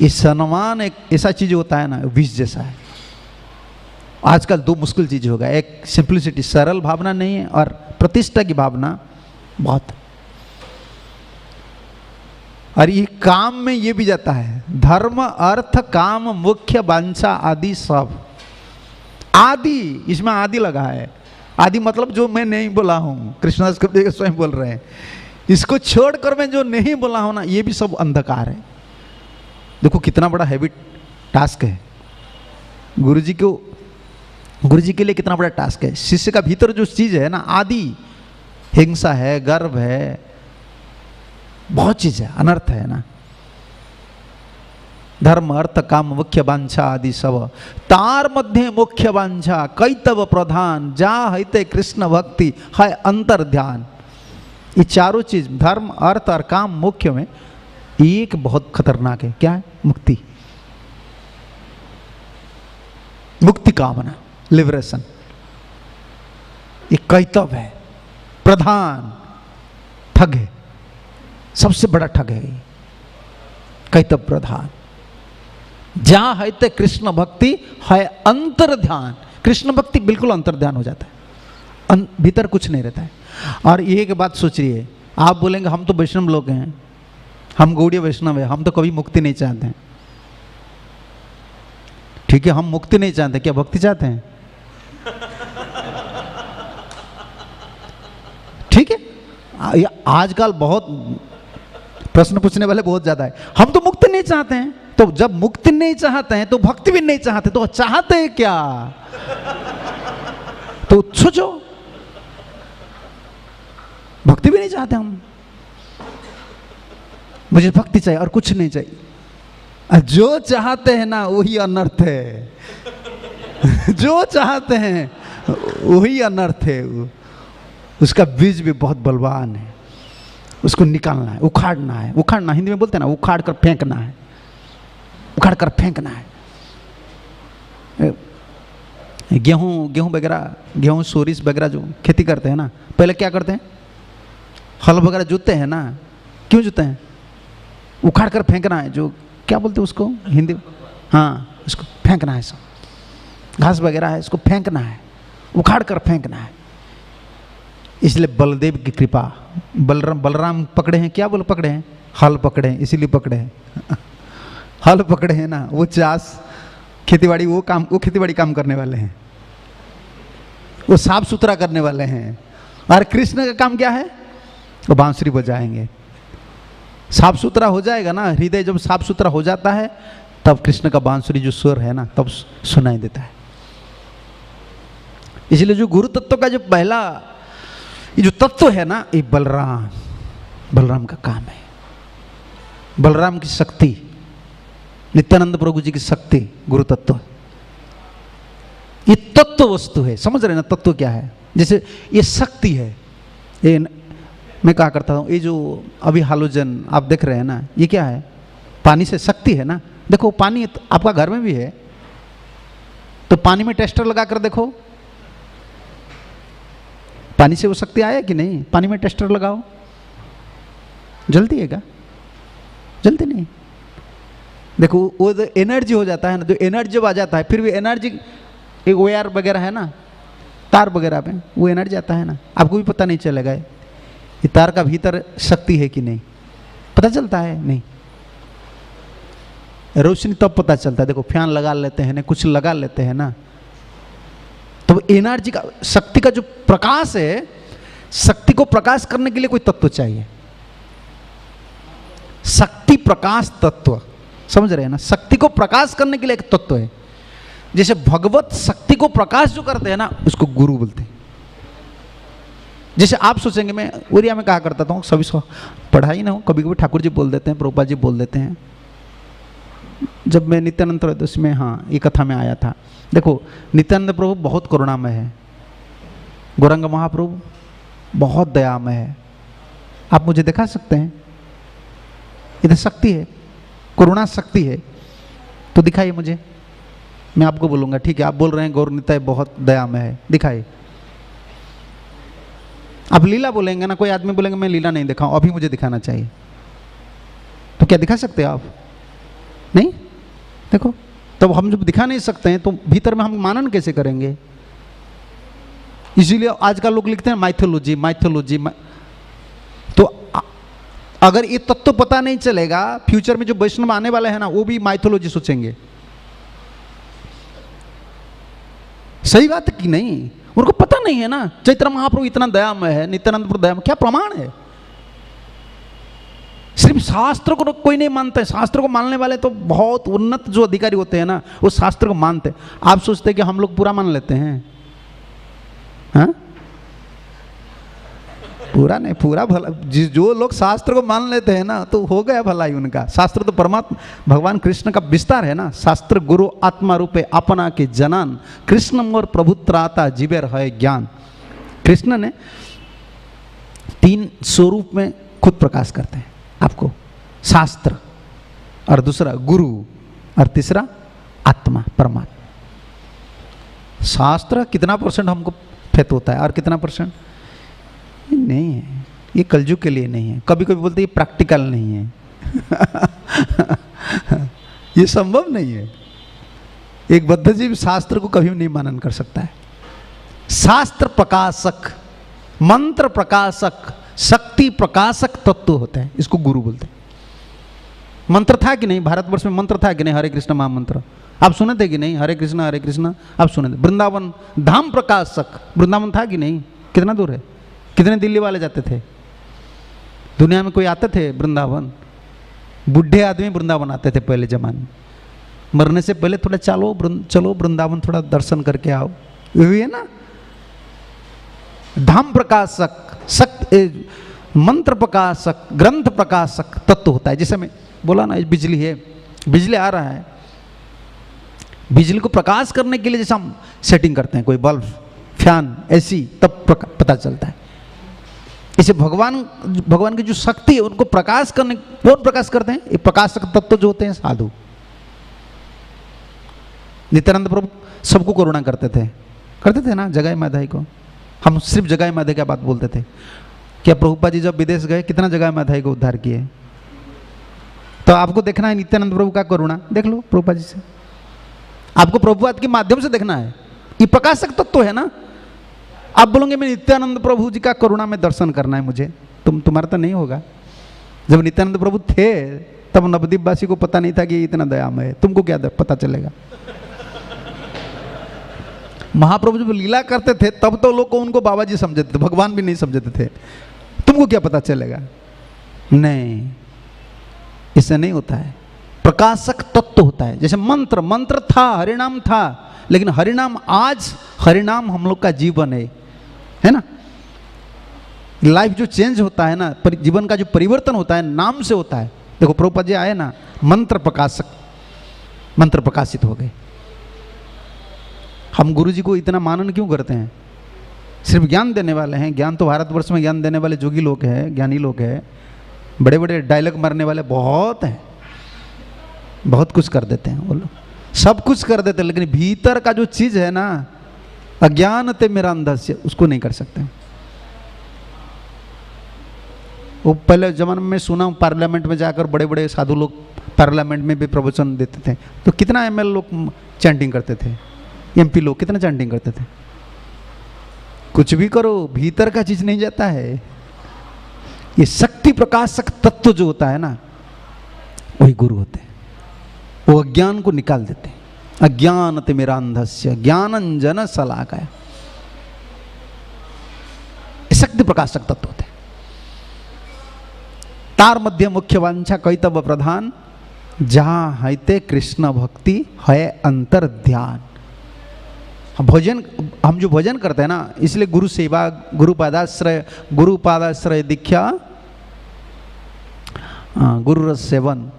ये सम्मान एक ऐसा चीज होता है ना, विष जैसा है। आजकल दो मुश्किल चीज होगा, एक सिंप्लिसिटी, सरल भावना नहीं है, और प्रतिष्ठा की भावना बहुत। और ये काम में ये भी जाता है, धर्म अर्थ काम मुख्य वांछा आदि सब। आदि, इसमें आदि लगा है। आदि मतलब जो मैं नहीं बोला हूं, कृष्णदास कबीर स्वयं बोल रहे हैं, इसको छोड़कर मैं जो नहीं बोला हूं ना, ये भी सब अंधकार है। देखो कितना बड़ा हैवी टास्क है गुरु जी के लिए, कितना बड़ा टास्क है। शिष्य का भीतर जो चीज है ना, आदि, हिंसा है, गर्व है, बहुत चीज है, अनर्थ है ना। धर्म अर्थ काम मुख्य वांछा आदि सब, तार मध्य मुख्य वांछा कैतव प्रधान, जा हईते कृष्ण भक्ति है अंतर ध्यान। ये चारों चीज, धर्म अर्थ और काम मुख्य में एक बहुत खतरनाक है, क्या है? मुक्ति, मुक्ति कामना, लिबरेशन। ये कैतव है, प्रधान, ठग है, सबसे बड़ा ठग है ये कैतव प्रधान। जहां है ते कृष्ण भक्ति है अंतर ध्यान। कृष्ण भक्ति बिल्कुल अंतर ध्यान हो जाता है, भीतर कुछ नहीं रहता है। और एक बात सोचिए, आप बोलेंगे हम तो वैष्णव लोग हैं, हम गौड़ीय वैष्णव है, हम तो कभी मुक्ति नहीं चाहते हैं। ठीक है, हम मुक्ति नहीं चाहते, क्या भक्ति चाहते हैं? ठीक है, आजकल बहुत प्रश्न पूछने वाले बहुत ज्यादा है। हम तो मुक्ति नहीं चाहते हैं, तो जब मुक्ति नहीं चाहते हैं तो भक्ति भी नहीं चाहते, तो चाहते हैं क्या? तो सोचो, भक्ति भी नहीं चाहते हम, मुझे भक्ति चाहिए और कुछ नहीं चाहिए। जो चाहते हैं ना वही अनर्थ है। जो चाहते हैं वही अनर्थ है। उसका बीज भी बहुत बलवान है, उसको निकालना है, उखाड़ना है। उखाड़ना हिंदी में बोलते हैं ना, उखाड़ कर फेंकना है, उखाड़ कर फेंकना है। गेहूं वगैरह, गेहूं सोरिस वगैरह जो खेती करते हैं ना, पहले क्या करते हैं? हल वगैरह जोतते हैं ना, क्यों जोतते हैं? उखाड़ कर फेंकना है, जो क्या बोलते हैं उसको हिंदी? हाँ, उसको फेंकना है। सब घास वगैरह है, इसको फेंकना है, उखाड़ कर फेंकना है। इसलिए बलदेव की कृपा, बलराम पकड़े हैं, क्या बोल पकड़े हैं? हल पकड़े हैं, इसीलिए पकड़े हैं। हल पकड़े हैं ना, वो चास खेतीबाड़ी, वो खेतीबाड़ी काम करने वाले हैं, वो साफ सुथरा करने वाले हैं। और कृष्ण का काम क्या है? वो बांसुरी बजाएंगे। साफ सुथरा हो जाएगा ना हृदय, जब साफ सुथरा हो जाता है तब कृष्ण का बांसुरी जो स्वर है ना, तब सुनाई देता है। इसलिए जो गुरु तत्व का जो पहला ये जो तत्व है ना, ये बलराम का काम है। बलराम की शक्ति, नित्यानंद प्रभु जी की शक्ति, गुरु तत्व, ये तत्व वस्तु है। समझ रहे ना तत्व क्या है? जैसे ये शक्ति है, ये मैं कहा करता हूँ, ये जो अभी हालोजन आप देख रहे हैं ना, ये क्या है? पानी से शक्ति है ना। देखो पानी आपका घर में भी है, तो पानी में टेस्टर लगा कर देखो, पानी से वो शक्ति आया कि नहीं? पानी में टेस्टर लगाओ, जलती है क्या? जलती नहीं। देखो वो एनर्जी हो जाता है ना, जो एनर्जी जब आ जाता है, फिर भी एनर्जी, एक वायर वगैरह है ना, तार वगैरह पे वो एनर्जी आता है ना, आपको भी पता नहीं चलेगा ये तार का भीतर शक्ति है कि नहीं, पता चलता है नहीं। रोशनी तब पता चलता है। देखो फैन लगा लेते हैं ना, कुछ लगा लेते हैं ना, तो एनर्जी का, शक्ति का जो प्रकाश है, शक्ति को प्रकाश करने के लिए कोई तत्व चाहिए। शक्ति प्रकाश तत्व, समझ रहे हैं ना? शक्ति को प्रकाश करने के लिए एक तत्व है। जैसे भगवत शक्ति को प्रकाश जो करते हैं ना, उसको गुरु बोलते हैं। जैसे आप सोचेंगे, मैं उरिया में कहा करता था, सभी पढ़ाई ना हो, कभी कभी ठाकुर जी बोल देते हैं, प्रभुपाद जी बोल देते हैं। जब मैं नित्यानंद त्रयोदशी में, हाँ, ये कथा में आया था। देखो, नित्यानंद प्रभु बहुत करुणामय है, गौरांग महाप्रभु बहुत दयामय है। आप मुझे दिखा सकते हैं? इधर शक्ति है, करुणा शक्ति है, तो दिखाइए मुझे। मैं आपको बोलूँगा, ठीक है, आप बोल रहे हैं गौर निताय बहुत दयामय है, दिखाइए। आप लीला बोलेंगे ना, कोई आदमी बोलेंगे मैं लीला नहीं दिखाऊं, अभी मुझे दिखाना चाहिए, तो क्या दिखा सकते हैं आप? नहीं। देखो, तब हम जब दिखा नहीं सकते हैं तो भीतर में हम मानन कैसे करेंगे? इसीलिए आजकल लोग लिखते हैं माइथोलॉजी माइथोलॉजी। तो अगर ये तत्व पता नहीं चलेगा, फ्यूचर में जो वैष्णव आने वाले हैं ना, वो भी माइथोलॉजी सोचेंगे। सही बात है कि नहीं? उनको पता नहीं है ना, चैतन्य महाप्रभु इतना दयामय है, नित्यानंद प्रभु दयामय, क्या प्रमाण है? सिर्फ शास्त्र को कोई नहीं मानता है। शास्त्र को मानने वाले तो बहुत उन्नत जो अधिकारी होते हैं ना, वो शास्त्र को मानते हैं। आप सोचते हैं कि हम लोग पूरा मान लेते हैं? हाँ, पूरा नहीं, पूरा भला। जो लोग शास्त्र को मान लेते हैं ना, तो हो गया भलाई उनका। शास्त्र तो परमात्मा भगवान कृष्ण का विस्तार है ना। शास्त्र गुरु आत्मा रूपे अपना के जनान, कृष्ण और प्रभुत्राता जीवेर है ज्ञान। कृष्ण ने 3 स्वरूप में खुद प्रकाश करते हैं आपको, शास्त्र, और दूसरा गुरु, और तीसरा आत्मा परमात्मा। शास्त्र कितना % हमको फेत होता है और कितना % नहीं है। ये कलयुग के लिए नहीं है। कभी कभी बोलते हैं ये प्रैक्टिकल नहीं है। ये संभव नहीं है। एक बद्धजीव शास्त्र को कभी नहीं मानन कर सकता है। शास्त्र प्रकाशक, मंत्र प्रकाशक, शक्ति प्रकाशक तत्व होता है, इसको गुरु बोलते हैं। मंत्र था कि नहीं भारतवर्ष में? मंत्र था कि नहीं? हरे कृष्ण महामंत्र आप सुने थे कि नहीं? हरे कृष्ण आप सुने थे। वृंदावन धाम प्रकाशक, वृंदावन था कि नहीं? कितना दूर है? कितने दिल्ली वाले जाते थे? दुनिया में कोई आते थे वृंदावन? बूढ़े आदमी वृंदावन आते थे पहले जमाने में। मरने से पहले थोड़ा चलो वृंदावन थोड़ा दर्शन करके आओ, यही है ना। धाम प्रकाशक, शक्ति, मंत्र प्रकाशक, ग्रंथ प्रकाशक तत्व होता है। जैसे मैं बोला ना, बिजली है, बिजली आ रहा है, बिजली को प्रकाश करने के लिए जैसे हम सेटिंग करते हैं, कोई बल्ब, फैन, एसी, तब पता चलता है। इसे भगवान की जो शक्ति है उनको प्रकाश करने, कौन प्रकाश करते हैं? ये प्रकाशक तत्व जो होते हैं साधु। नित्यानंद प्रभु सबको करुणा करते थे ना, जगाई माधाई को। हम सिर्फ जगाई माधाई की बात बोलते थे। क्या प्रभुपाद जी जब विदेश गए कितना जगाई माधाई को उद्धार किए? तो आपको देखना है नित्यानंद प्रभु का करुणा, देख लो प्रभुपाद जी से। आपको प्रभुपाद के माध्यम से देखना है। ये प्रकाशक तत्व है ना। आप बोलोगे मैं नित्यानंद प्रभु जी का करुणा में दर्शन करना है मुझे, तुम्हारा तो नहीं होगा। जब नित्यानंद प्रभु थे तब नवद्वीप वासी को पता नहीं था कि इतना दयामय है, तुमको क्या पता चलेगा? महाप्रभु जब लीला करते थे तब तो लोग को उनको बाबा जी समझते थे, भगवान भी नहीं समझते थे। तुमको क्या पता चलेगा? नहीं, इससे नहीं होता है। प्रकाशक तत्व होता है। जैसे मंत्र था, हरिनाम था, लेकिन हरिनाम आज हरिनाम हम लोग का जीवन है ना। लाइफ जो चेंज होता है ना, जीवन का जो परिवर्तन होता है नाम से होता है। देखो प्रभुपाद जी आए ना, मंत्र प्रकाशक, मंत्र प्रकाशित हो गए। हम गुरु जी को इतना मानन क्यों करते हैं? सिर्फ ज्ञान देने वाले हैं। ज्ञान तो भारतवर्ष में ज्ञान देने वाले जोगी लोग हैं, ज्ञानी लोग हैं, बड़े बड़े डायलॉग मारने वाले बहुत हैं, बहुत कुछ कर देते हैं वो लोग, सब कुछ कर देते हैं, लेकिन भीतर का जो चीज है ना, अज्ञान ते मेरा अंधस्य, उसको नहीं कर सकते। वो पहले जमाने में सुना हूँ, पार्लियामेंट में जाकर बड़े बड़े साधु लोग पार्लियामेंट में भी प्रवचन देते थे, तो कितना ML लोग चैंटिंग करते थे, MP लोग कितना चैंटिंग करते थे। कुछ भी करो, भीतर का चीज नहीं जाता है। ये शक्ति प्रकाशक तत्व जो होता है ना, वही गुरु होते हैं। वो अज्ञान को निकाल देते हैं। अज्ञान तिमिरांधस्य ज्ञानंजन शलाकाय, शक्ति प्रकाशक तत्व होते। तार मध्य मुख्य वांछा कैतव प्रधान, जहां है ते कृष्ण भक्ति है अंतर ध्यान। भोजन, हम जो भोजन करते हैं ना, इसलिए गुरु सेवा, गुरु पादाश्रय दीक्षा, गुरु रस सेवन,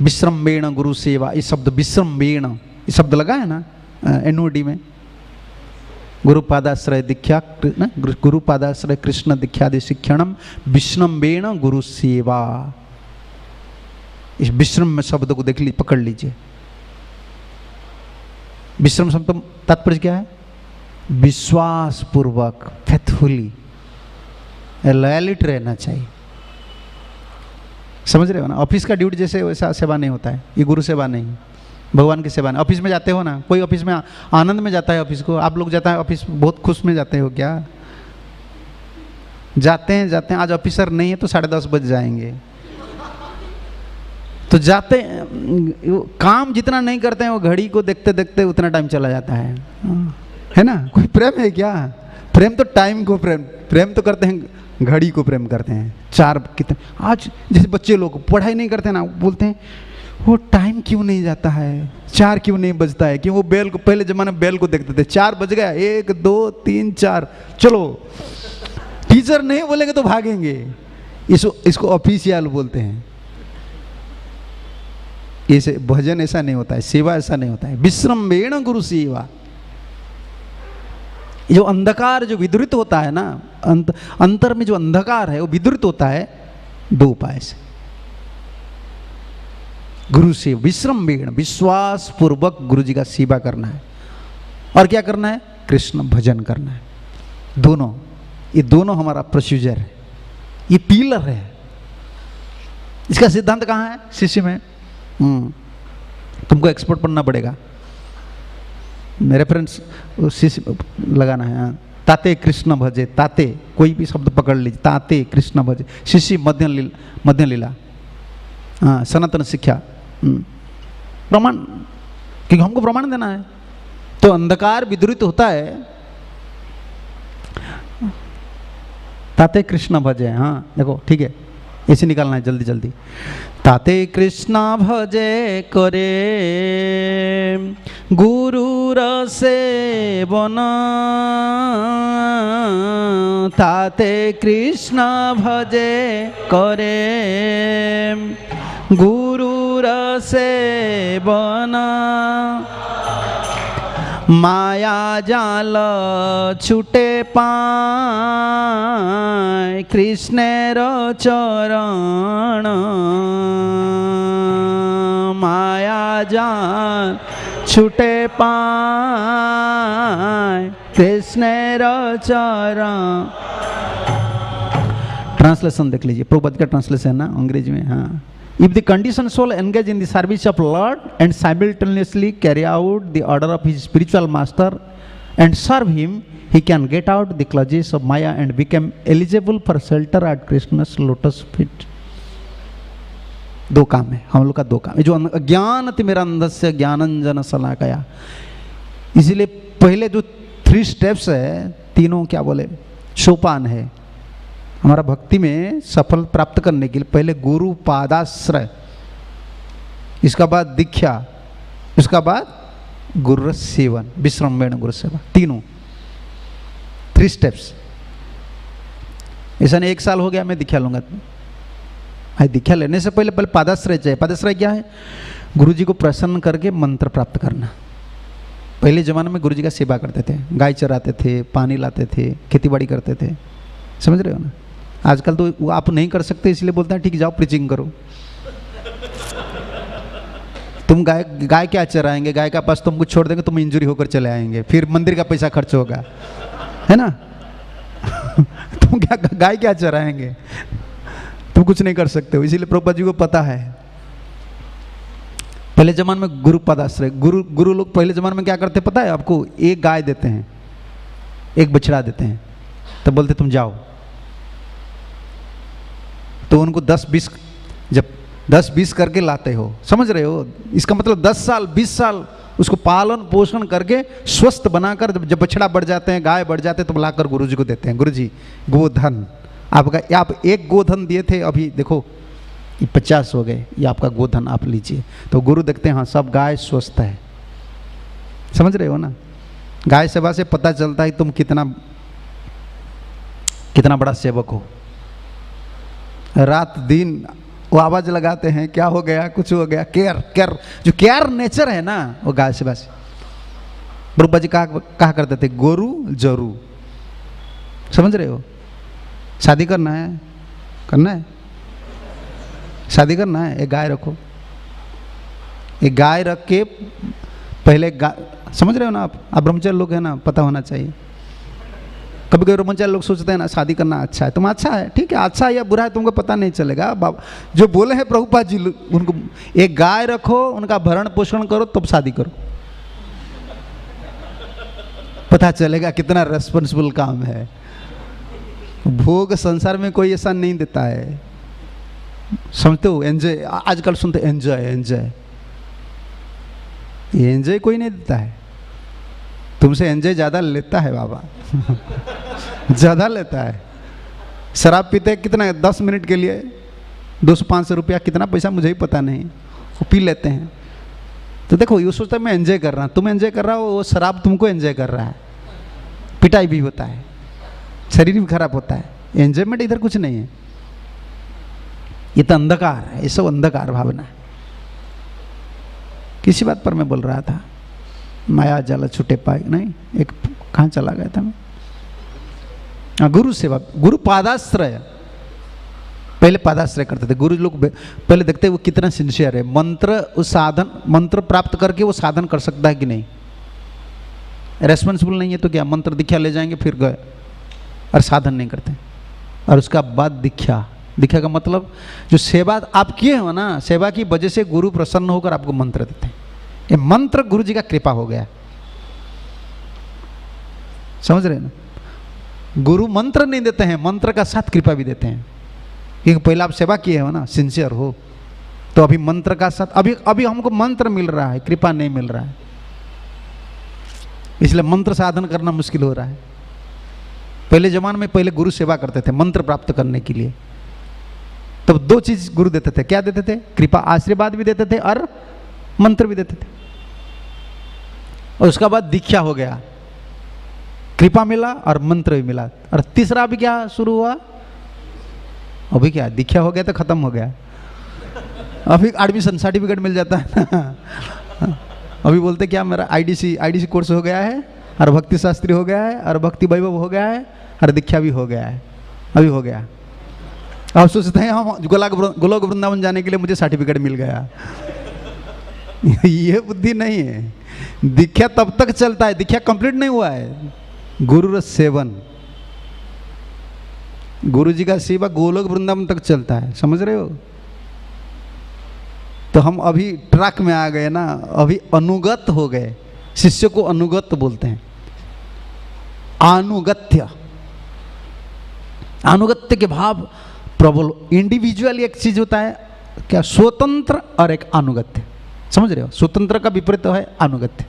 विश्रम्भेण गुरु सेवा, ये शब्द विश्रम्भेण, ये शब्द लगा है ना एनओडी में। गुरु पादाश्रय दीक्षा, गुरु पादाश्रय कृष्ण दीक्षादि शिक्षणम विश्रम्भेण गुरु सेवा। इस विश्रम शब्द को देख लीजिए, पकड़ लीजिए। विश्रम शब्द तात्पर्य क्या है? विश्वास पूर्वक, फेथफुली, लॉयलिटी रहना चाहिए। समझ रहे हो ना? ऑफिस का ड्यूटी जैसे वैसा सेवा नहीं होता है, ये गुरु सेवा नहीं, भगवान की सेवा नहीं। ऑफिस में जाते हो ना, कोई ऑफिस में आनंद में जाता है ऑफिस को, आप लोग जाता है ऑफिस बहुत खुश में जाते हो क्या? जाते हैं, आज ऑफिसर नहीं है तो 10:30 बज जाएंगे, तो जाते काम जितना नहीं करते हैं वो घड़ी को देखते देखते उतना टाइम चला जाता है ना? कोई प्रेम है क्या? प्रेम तो टाइम को प्रेम तो करते हैं, घड़ी को प्रेम करते हैं। 4 कितने, आज जैसे बच्चे लोग पढ़ाई नहीं करते ना, बोलते हैं वो टाइम क्यों नहीं जाता है, 4 क्यों नहीं बजता है? क्यों? वो बेल को, पहले जमाने में बेल को देखते थे, 4 बज गया, 1 2 3 4, चलो। टीचर नहीं बोलेंगे तो भागेंगे। इसको ऑफिशियल बोलते हैं। ऐसे भजन ऐसा नहीं होता है, सेवा ऐसा नहीं होता है। विश्रम्भेण गुरु सेवा, जो अंधकार जो विदुरित होता है ना, अंतर में जो अंधकार है वो विदुरित होता है 2 उपाय से। गुरु से विश्रम्भेण, विश्वास पूर्वक गुरु जी का सेवा करना है, और क्या करना है? कृष्ण भजन करना है। दोनों, ये दोनों हमारा प्रोसीजर है, ये पिलर है। इसका सिद्धांत कहाँ है? शिष्य में। तुमको एक्सपर्ट पढ़ना पड़ेगा। मेरे फ्रेंड्स शिष्य लगाना है, ताते कृष्ण भजे, ताते कोई भी शब्द पकड़ लीजिए, ताते कृष्ण भजे, शिष्य मध्य लीला, हाँ, सनातन शिक्षा, प्रमाण, क्योंकि हमको प्रमाण देना है। तो अंधकार विदुरित होता है, ताते कृष्ण भजे, हाँ देखो ठीक है, ऐसे निकालना है जल्दी जल्दी। ताते कृष्ण भजे करे गुरुर सेवन, ताते कृष्ण भजे करे गुरुर सेवन, माया जाल छूटे पाए कृष्णेर चरण, माया जाल छूटे पाए कृष्णेर चरण। ट्रांसलेशन देख लीजिए, प्रभुपाद का ट्रांसलेशन है ना अंग्रेजी में, हाँ। If the conditioned soul engage in the service of Lord and simultaneously carry out the order of his spiritual master and serve him, he can get out the clutches of Maya and become eligible for shelter at Krishna's lotus feet. 2 काम है हम लोग का, 2 काम। जो ज्ञान तिमिरांधस्य ज्ञानंजन शलाकया, इसीलिए पहले जो 3 स्टेप्स है, तीनों क्या बोले सोपान है हमारा भक्ति में सफल प्राप्त करने के लिए। पहले गुरु पादाश्रय, इसका बाद दीक्षा, इसका बाद गुरु सेवन, विश्रम्भेण गुरु सेवा, तीनों 3 स्टेप्स। ऐसा नहीं 1 साल हो गया मैं दीक्षा लूंगा। दीक्षा लेने से पहले पादाश्रय चाहिए। पादाश्रय क्या है? गुरु जी को प्रसन्न करके मंत्र प्राप्त करना। पहले जमाने में गुरु जी का सेवा करते थे, गाय चराते थे, पानी लाते थे, खेती बाड़ी करते थे, समझ रहे हो ना? आजकल तो आप नहीं कर सकते, इसलिए बोलते हैं ठीक जाओ प्रीचिंग करो। तुम गाय क्या चराएंगे? गाय का पास तुमको छोड़ देंगे, तुम इंजरी होकर चले आएंगे, फिर मंदिर का पैसा खर्च होगा, है ना? तुम क्या गाय क्या चराएंगे? तुम कुछ नहीं कर सकते हो। इसीलिए प्रभुपाद जी को पता है। पहले जमाने में गुरु पदाश्रय, गुरु लोग पहले जमाने में क्या करते पता है आपको? 1 गाय देते हैं, 1 बछड़ा देते हैं, तब बोलते तुम जाओ। तो उनको 10-20, जब 10-20 करके लाते हो, समझ रहे हो? इसका मतलब 10 साल 20 साल उसको पालन पोषण करके स्वस्थ बनाकर जब बछड़ा बढ़ जाते हैं, गाय बढ़ जाते हैं, तो लाकर गुरु जी को देते हैं। गुरु जी गोधन आपका, आप एक गोधन दिए थे, अभी देखो ये 50 हो गए, ये आपका गोधन आप लीजिए। तो गुरु देखते हैं हाँ सब गाय स्वस्थ है। समझ रहे हो ना? गाय सेवा से पता चलता है तुम कितना बड़ा सेवक हो। रात दिन वो आवाज लगाते हैं, क्या हो गया, कुछ हो गया, केयर जो केयर नेचर है ना, वो गाय सेवा से। प्रभुपाद जी कहा करते थे गोरु जरू। समझ रहे हो? शादी करना है, शादी करना है, एक गाय रखो, एक गाय रख के पहले समझ रहे हो ना? आप ब्रह्मचारी लोग हैं ना, पता होना चाहिए। कभी कभी ब्रह्मचारी लोग सोचते हैं ना शादी करना अच्छा है, तुम अच्छा है, ठीक है, अच्छा है या बुरा है तुमको पता नहीं चलेगा। बाबा जो बोले हैं प्रभुपाद जी, उनको एक गाय रखो, उनका भरण पोषण करो, तब शादी करो, पता चलेगा कितना रेस्पॉन्सिबल काम है। भोग संसार में कोई ऐसा नहीं देता है, समझते हो? एंजॉय आजकल सुनते एंजॉय एंजॉय कोई नहीं देता है, तुमसे एंजॉय ज़्यादा लेता है बाबा ज़्यादा लेता है। शराब पीते कितना, 10 मिनट के लिए 200-500 रुपया, कितना पैसा मुझे ही पता नहीं, वो पी लेते हैं। तो देखो ये सोचता है मैं एंजॉय कर रहा हूँ, तुम एंजॉय कर रहा हो, वो शराब तुमको एंजॉय कर रहा है। पिटाई भी होता है, शरीर भी खराब होता है, एंजॉयमेंट इधर कुछ नहीं है। ये तो अंधकार है, ये सब अंधकार भावना है। किसी बात पर मैं बोल रहा था, माया जाल छूटे पाए नहीं, एक कहाँ चला गया था मैं? गुरु सेवा, गुरु पादाश्रय, पहले पादाश्रय करते थे गुरु लोग। पहले देखते वो कितना सिंसियर है, मंत्र उस साधन, मंत्र प्राप्त करके वो साधन कर सकता है कि नहीं। रेस्पॉन्सिबल नहीं है तो क्या, मंत्र दीक्षा ले जाएंगे फिर गए, और साधन नहीं करते। और उसका बाद दीक्षा का मतलब जो सेवा आप किए हो ना, सेवा की वजह से गुरु प्रसन्न होकर आपको मंत्र देते हैं। ये मंत्र गुरु जी का कृपा हो गया, समझ रहे हैं ना? गुरु मंत्र नहीं देते हैं, मंत्र का साथ कृपा भी देते हैं। क्योंकि पहले आप सेवा किए हो ना, सिंसियर हो, तो अभी मंत्र का साथ, अभी हमको मंत्र मिल रहा है, कृपा नहीं मिल रहा है, इसलिए मंत्र साधन करना मुश्किल हो रहा है। पहले जमाने में पहले गुरु सेवा करते थे मंत्र प्राप्त करने के लिए, तब 2 चीज गुरु देते थे। क्या देते थे? कृपा, आशीर्वाद भी देते थे और मंत्र भी देते थे। और उसका बाद दीक्षा हो गया, कृपा मिला और मंत्र भी मिला। और तीसरा अभी क्या शुरू हुआ? अभी क्या, दीक्षा हो गया तो खत्म हो गया, अभी एडमिशन सर्टिफिकेट मिल जाता है अभी बोलते क्या मेरा आईडीसी कोर्स हो गया है, और भक्ति शास्त्री हो गया है, और भक्ति वैभव हो गया है, और दीक्षा भी हो गया है, अभी हो गया। अब सोचते हैं हम गोलोक वृंदावन जाने के लिए मुझे सर्टिफिकेट मिल गया ये बुद्धि नहीं है। दीक्षा तब तक चलता है, दीक्षा कंप्लीट नहीं हुआ है। गुरु रस सेवन, गुरु जी का सेवा गोलोक वृंदावन तक चलता है, समझ रहे हो? तो हम अभी ट्रैक में आ गए ना, अभी अनुगत हो गए। शिष्य को अनुगत बोलते हैं, अनुगत्य के भाव प्रबल। इंडिविजुअल एक चीज होता है क्या, स्वतंत्र, और एक अनुगत्य, समझ रहे हो? स्वतंत्र का विपरीत है अनुगत्य,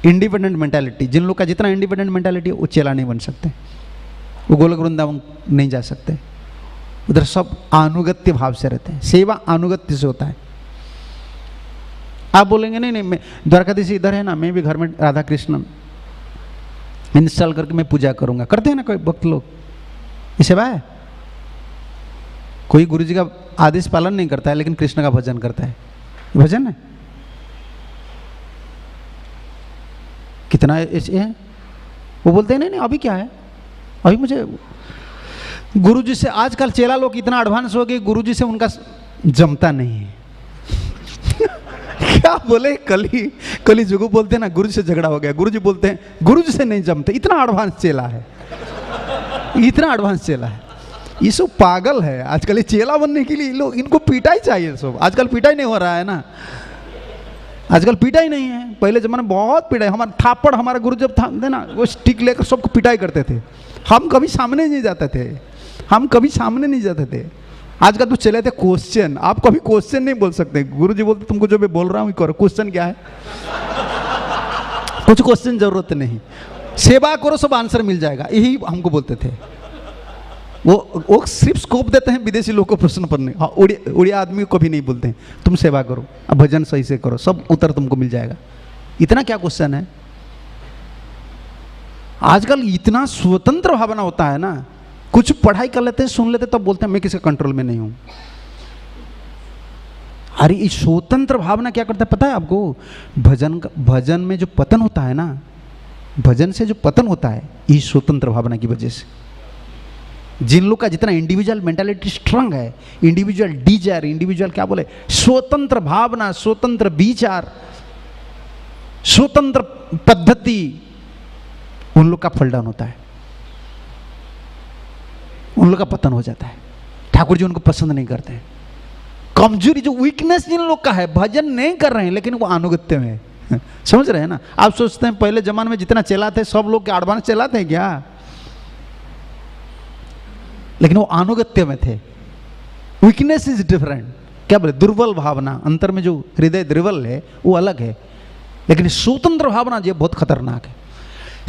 इंडिपेंडेंट मेंटालिटी। जिन लोग का जितना इंडिपेंडेंट मेंटालिटी है वो चेला नहीं बन सकते, वो गोलोक वृंदावन नहीं जा सकते। उधर सब अनुगत्य भाव से रहते हैं, सेवा अनुगत्य से होता है। आप बोलेंगे नहीं मैं द्वारकाधीश इधर है ना, मैं भी घर में राधा कृष्ण इंस्टॉल करके मैं पूजा करूंगा, करते हैं ना कोई भक्त लोग, ये सेवा है। कोई गुरु जी का आदेश पालन नहीं करता है, लेकिन कृष्ण का भजन करता है, भजन है। कितना ऐसे है, वो बोलते हैं नहीं अभी क्या है, अभी मुझे गुरु जी से, आजकल चेला लोग इतना एडवांस हो गए, गुरु जी से उनका जमता नहीं है क्या बोले, कली जुगु बोलते हैं ना, गुरु जी से झगड़ा हो गया, गुरु जी बोलते हैं गुरु जी से नहीं जमते। इतना एडवांस चेला है, इतना एडवांस चेला है। ये सब पागल है आजकल। ये चेला बनने के लिए लोग, इनको पिटाई चाहिए सब। आजकल पिटाई नहीं हो रहा है ना, आजकल पिटाई नहीं है। पहले जमाने में बहुत पिटाई, हमारा थापड़, हमारा गुरु जब था ना, वो स्टिक लेकर सबको पिटाई करते थे। हम कभी सामने नहीं जाते थे, हम कभी सामने नहीं जाते थे। आज का तो चले थे क्वेश्चन, आप कभी क्वेश्चन नहीं बोल सकते। गुरुजी बोलते तुमको जो मैं बोल रहा हूँ करो, क्वेश्चन क्या है? कुछ क्वेश्चन जरूरत नहीं, सेवा करो सब आंसर मिल जाएगा, यही हमको बोलते थे। वो सिर्फ स्कोप देते हैं विदेशी लोग को प्रश्न पढ़ने। हाँ, उड़िया आदमी को कभी नहीं बोलते हैं तुम सेवा करो, अब भजन सही से करो, सब उत्तर तुमको मिल जाएगा। इतना क्या क्वेश्चन है? आजकल इतना स्वतंत्र भावना होता है ना, कुछ पढ़ाई कर लेते हैं, सुन लेते, तब बोलते हैं मैं किसी कंट्रोल में नहीं हूं। अरे इस स्वतंत्र भावना क्या करता है पता है आपको? भजन में जो पतन होता है ना, भजन से जो पतन होता है, इस स्वतंत्र भावना की वजह से। जिन लोग का जितना इंडिविजुअल मेंटालिटी स्ट्रांग है, इंडिविजुअल डिजायर, इंडिविजुअल क्या बोले, स्वतंत्र भावना, स्वतंत्र विचार, स्वतंत्र पद्धति, उन लोग का फॉल डाउन होता है, उन लोग का पतन हो जाता है। ठाकुर जी उनको पसंद नहीं करते हैं। कमजोरी, जो वीकनेस जिन लोग का है, भजन नहीं कर रहे हैं लेकिन वो अनुगत्य में है। समझ रहे हैं ना? आप सोचते हैं पहले जमाने में जितना चला थे सब लोग क्या एडवांस चलाते हैं क्या? लेकिन वो अनुगत्य में थे। Weakness is different. क्या बोले? दुर्बल भावना, अंतर में जो हृदय दुर्बल है वो अलग है, लेकिन स्वतंत्र भावना जो बहुत खतरनाक है।